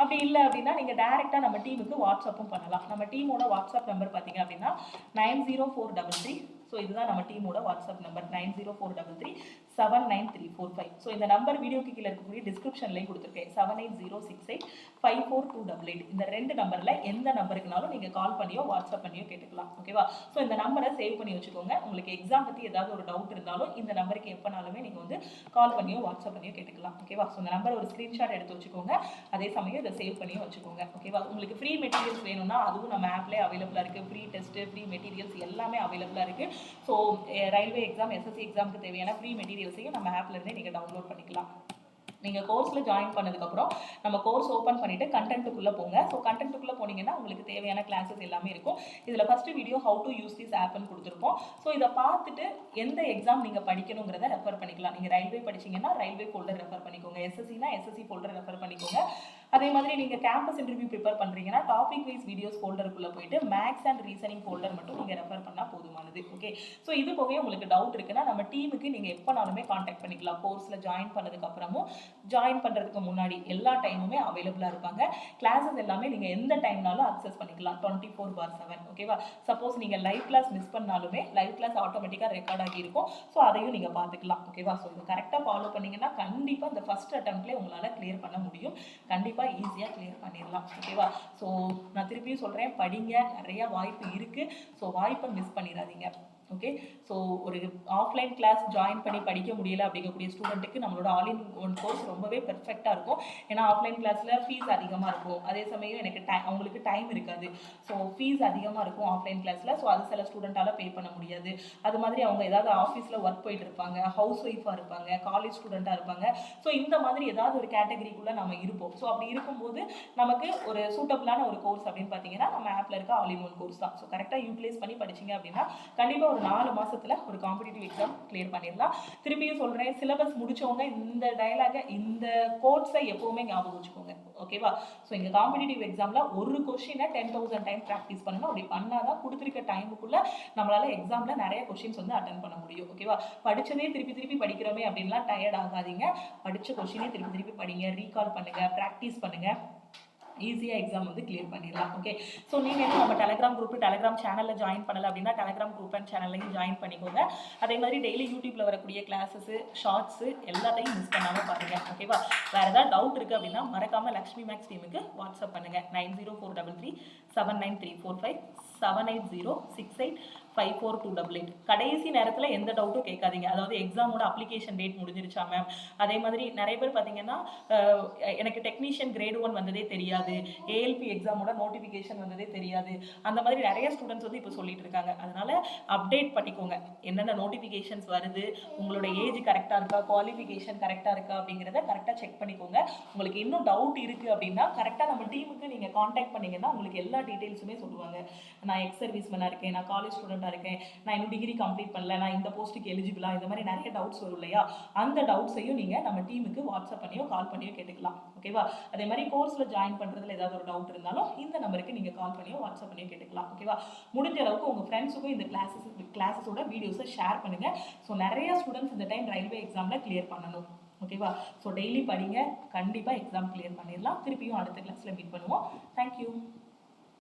அப்படி இல்லை அப்படின்னா நீங்கள் டேரெக்டாக நம்ம டீமுக்கு வாட்ஸ்அப்பும் பண்ணலாம். நம்ம டீமோட வாட்ஸ்அப் நம்பர் பார்த்தீங்க அப்படின்னா 90433. ஸோ இதுதான் நம்ம டீமோட வாட்ஸ்அப் நம்பர் 90433 79345. ஸோ இந்த நம்பர் வீடியோக்கு கீழே இருக்கக்கூடிய டிஸ்கிரிப்ஷன்லையும் கொடுத்துருக்கேன். 7806854288. இந்த 2 நம்பரில் எந்த நம்பருக்குனாலும் நீங்கள் கால் பண்ணியோ வாட்ஸ்அப் பண்ணியோ கேட்டுக்கலாம். ஓகேவா? ஸோ இந்த நம்பரை சேவ் பண்ணி வச்சுக்கோங்க. உங்களுக்கு எக்ஸாம் பற்றி ஏதாவது ஒரு டவுட் இருந்தாலும் இந்த நம்பருக்கு எப்போனாலுமே நீங்கள் வந்து கால் பண்ணியோ வாட்ஸ்அப் பண்ணியோ கேட்டுக்கலாம். ஓகேவா? ஸோ இந்த நம்பர் ஒரு ஸ்க்ரீன்ஷாட் எடுத்து வச்சுக்கோங்க. அதே சமயம் இதை சேவ் பண்ணியும் வச்சுக்கோங்க. ஓகேவா? உங்களுக்கு ஃப்ரீ மெட்டீரியல்ஸ் வேணும்னா அதுவும் நம்ம ஆப்லேயே அவைலபிளாக இருக்குது. ஃப்ரீ டெஸ்ட்டு, ஃப்ரீ மெட்டீரியல்ஸ் எல்லாமே அவைலபிளாக இருக்குது. ஸோ ரயில்வே எக்ஸாம், எஸ்எஸ்சி எக்ஸாமுக்கு தேவையான ஃப்ரீ மெட்டீரியல்ஸையும் நம்ம ஆப்ல இருந்தே நீங்கள் டவுன்லோட் பண்ணிக்கலாம். நீங்கள் கோர்ஸில் ஜாயின் பண்ணதுக்கப்புறம் நம்ம கோர்ஸ் ஓப்பன் பண்ணிவிட்டு கண்டென்ட்டுக்குள்ளே போங்க. ஸோ கண்டென்ட்டுக்குள்ளே போனீங்கன்னா உங்களுக்கு தேவையான கிளாஸஸ் எல்லாமே இருக்கும். இதில் first video how to use this ஆப்னு கொடுத்துருப்போம். ஸோ இதை பார்த்துட்டு எந்த எக்ஸாம் நீங்கள் படிக்கணுங்கிறத ரெஃபர் பண்ணிக்கலாம். நீங்கள் ரயில்வே படிச்சிங்கன்னா ரயில்வே ஃபோல்டர் ரெஃபர் பண்ணிக்கோங்க. எஸ்எஸ்சினா எஸ்எஸ்சி ஃபோல்டர் ரெஃபர் பண்ணிக்கோங்க. அதே மாதிரி நீங்கள் கேம்பஸ் இன்டர்வியூ ப்ரிப்பேர் பண்ணுறீங்கன்னா டாபிக் வைஸ் வீடியோஸ் ஃபோல்டருக்குள்ளே போயிட்டு மேக்ஸ் அண்ட் ரீசனிங் ஃபோல்டர் மட்டும் நீங்கள் ரெஃபர் பண்ணால் போதுமானது. ஓகே, ஸோ இது போக உங்களுக்கு டவுட் இருக்குன்னா நம்ம டீமுக்கு நீங்கள் எப்போனாலுமே காண்டாக்ட் பண்ணிக்கலாம். கோர்ஸில் ஜாயின் பண்ணதுக்கப்புறமும் ஜாயின் பண்ணுறதுக்கு முன்னாடி எல்லா டைமுமே அவைலபிளாக இருப்பாங்க. கிளாஸஸ் எல்லாமே நீங்கள் எந்த டைம்னாலும் அக்சஸ் பண்ணிக்கலாம் 24/7. ஓகேவா? சப்போஸ் நீங்கள் லைவ் கிளாஸ் மிஸ் பண்ணாலுமே லைவ் கிளாஸ் ஆட்டோமேட்டிக்காக ரெக்கார்ட் ஆகி இருக்கும். ஸோ அதையும் நீங்கள் பார்த்துக்கலாம். ஓகேவா? ஸோ இதை கரெக்டாக ஃபாலோ பண்ணிங்கன்னா கண்டிப்பாக இந்த ஃபஸ்ட் அட்டெம்ப்ட்லேயே உங்களால் கிளியர் பண்ண முடியும். கண்டிப்பாக ஈஸியாக கிளியர் பண்ணிடலாம். ஓகேவா? ஸோ நான் திருப்பியும் சொல்கிறேன், படிங்க, நிறைய வாய்ப்பு இருக்குது. ஸோ வாய்ப்பை மிஸ் பண்ணிடாதீங்க. ஓகே, ஸோ ஒரு ஆஃப்லைன் கிளாஸ் ஜாயின் பண்ணி படிக்க முடியல அப்படிங்கக்கூடிய ஸ்டூடெண்ட்டுக்கு நம்மளோட ஆல் இன் ஒன் கோர்ஸ் ரொம்பவே பெர்ஃபெக்டாக இருக்கும். ஏன்னா ஆஃப்லைன் கிளாஸில் ஃபீஸ் அதிகமாக இருக்கும். அதே சமயம் எனக்கு அவங்களுக்கு டைம் இருக்காது. ஸோ ஃபீஸ் அதிகமாக இருக்கும் ஆஃப்லைன் கிளாஸில். ஸோ அது சில ஸ்டூடெண்ட்டால் பே பண்ண முடியாது. அது மாதிரி அவங்க ஏதாவது ஆஃபீஸில் ஒர்க் போயிட்டு இருப்பாங்க, ஹவுஸ் ஒய்ஃபாக இருப்பாங்க, காலேஜ் ஸ்டூடெண்ட்டாக இருப்பாங்க. ஸோ இந்த மாதிரி ஏதாவது ஒரு கேட்டகரிக்குள்ளே நம்ம இருப்போம். ஸோ அப்படி இருக்கும்போது நமக்கு ஒரு சூட்டபிளான ஒரு கோர்ஸ் அப்படின்னு பார்த்தீங்கன்னா நம்ம ஆப்பில் இருக்க ஆல் இன் ஒன் கோர்ஸ் தான். ஸோ கரெக்டாக யூட்டிலைஸ் பண்ணி படிச்சிங்க அப்படின்னா கண்டிப்பாக ஒரு 4 மாசத்துல ஒரு காம்படிட்டிவ் எக்ஸாம் கிளியர் பண்ணிடலாம். திருப்பியும் சொல்றேன், சிலபஸ் முடிச்சவங்க இந்த டயலாக, இந்த கோட்ஸை எப்பவுமே ஞாபகம் வச்சுக்கோங்க. ஓகேவா? ஸோ இங்கே காம்படிட்டிவ் எக்ஸாமில் ஒரு கொஸ்டினை 10,000 டைம் ப்ராக்டிஸ் பண்ணணும். அப்படி பண்ணாதான் கொடுத்துருக்க டைமுக்குள்ள நம்மளால எக்ஸாமில் நிறைய கொஸ்டின்ஸ் வந்து அட்டன் பண்ண முடியும். ஓகேவா? படித்ததே திருப்பி திருப்பி படிக்கிறோமே அப்படின்லாம் டயர்ட் ஆகாதீங்க. படித்த கொஸ்டினே திருப்பி திருப்பி படிங்க, ரீகால் பண்ணுங்க, ப்ராக்டிஸ் பண்ணுங்க. ஈஸியாக எக்ஸாம் வந்து கிளியர் பண்ணிடலாம். ஓகே, ஸோ நீங்கள் என்ன நம்ம டெலிகிராம் குரூப், டெலிகிராம் சேனலில் ஜாயின் பண்ணலை அப்படின்னா டெலிகிராம் குரூப் அண்ட் சேனல்லையும் ஜாயின் பண்ணிக்கோங்க. அதே மாதிரி டெய்லி யூடியூப்பில் வரக்கூடிய கிளாஸஸ், ஷார்ட்ஸு எல்லாத்தையும் மிஸ் பண்ணாமல் பாருங்கள். ஓகேவா? வேறு ஏதாவது டவுட் இருக்குது அப்படின்னா மறக்காமல் லக்ஷ்மி மேக்ஸ் டீமுக்கு வாட்ஸ்அப் பண்ணுங்கள். 9043337935 780685428. கடைசி நேரத்தில் எந்த டவுட்டும் கேட்காதீங்க. அதாவது எக்ஸாமோட அப்ளிகேஷன் டேட் முடிஞ்சிருச்சா மேம், அதே மாதிரி நிறைய பேர் பார்த்தீங்கன்னா எனக்கு டெக்னீஷியன் கிரேட் 1 வந்ததே தெரியாது, ஏஎல்பி எக்ஸாமோட நோட்டிஃபிகேஷன் வந்ததே தெரியாது, அந்த மாதிரி நிறைய ஸ்டூடெண்ட்ஸ் வந்து இப்போ சொல்லிட்டு இருக்காங்க. அதனால அப்டேட் பண்ணிக்கோங்க. என்னென்ன நோட்டிஃபிகேஷன்ஸ் வருது, உங்களோட ஏஜ் கரெக்டாக இருக்கா, குவாலிஃபிகேஷன் கரெக்டாக இருக்கா அப்படிங்கிறத கரெக்டாக செக் பண்ணிக்கோங்க. உங்களுக்கு இன்னும் டவுட் இருக்குது அப்படின்னா கரெக்டாக நம்ம டீமுக்கு நீங்கள் காண்டாக்ட் பண்ணிங்கன்னா உங்களுக்கு எல்லா டீட்டெயில்ஸுமே சொல்லுவாங்க. நான் எக்ஸ் சர்வீஸ்மேனாக இருக்கேன், நான் காலேஜ் ஸ்டூடெண்ட்டாக இருக்கேன், நான் இன்னும் டிகிரி கம்ப்ளீட் பண்ணல, நான் இந்த போஸ்ட்டுக்கு எலிஜிபிளா, இந்த மாதிரி நிறைய டவுட்ஸ் வரும் இல்லையா? அந்த டவுட்ஸையும் நீங்கள் நம்ம டீமுக்கு வாட்ஸ்அப் பண்ணியோ கால் பண்ணியோ கேட்டுக்கலாம். ஓகேவா? அதே மாதிரி கோர்ஸில் ஜாயின் பண்ணுறதுல ஏதாவது ஒரு டவுட் இருந்தாலும் இந்த நம்பருக்கு நீங்கள் கால் பண்ணியோ வாட்ஸ்அப் பண்ணியோ கேட்டுக்கலாம். ஓகேவா? முடிஞ்ச அளவுக்கு உங்கள் ஃப்ரெண்ட்ஸுக்கும் இந்த கிளாஸஸோட வீடியோஸை ஷேர் பண்ணுங்கள். ஸோ நிறைய ஸ்டூடெண்ட்ஸ் இந்த டைம் ரயில்வே எக்ஸாமில் கிளியர் பண்ணணும். ஓகேவா? ஸோ டெய்லி படிங்க, கண்டிப்பாக எக்ஸாம் கிளியர் பண்ணிடலாம். திருப்பியும் அடுத்த கிளாஸில் மீட் பண்ணுவோம். தேங்க்யூ.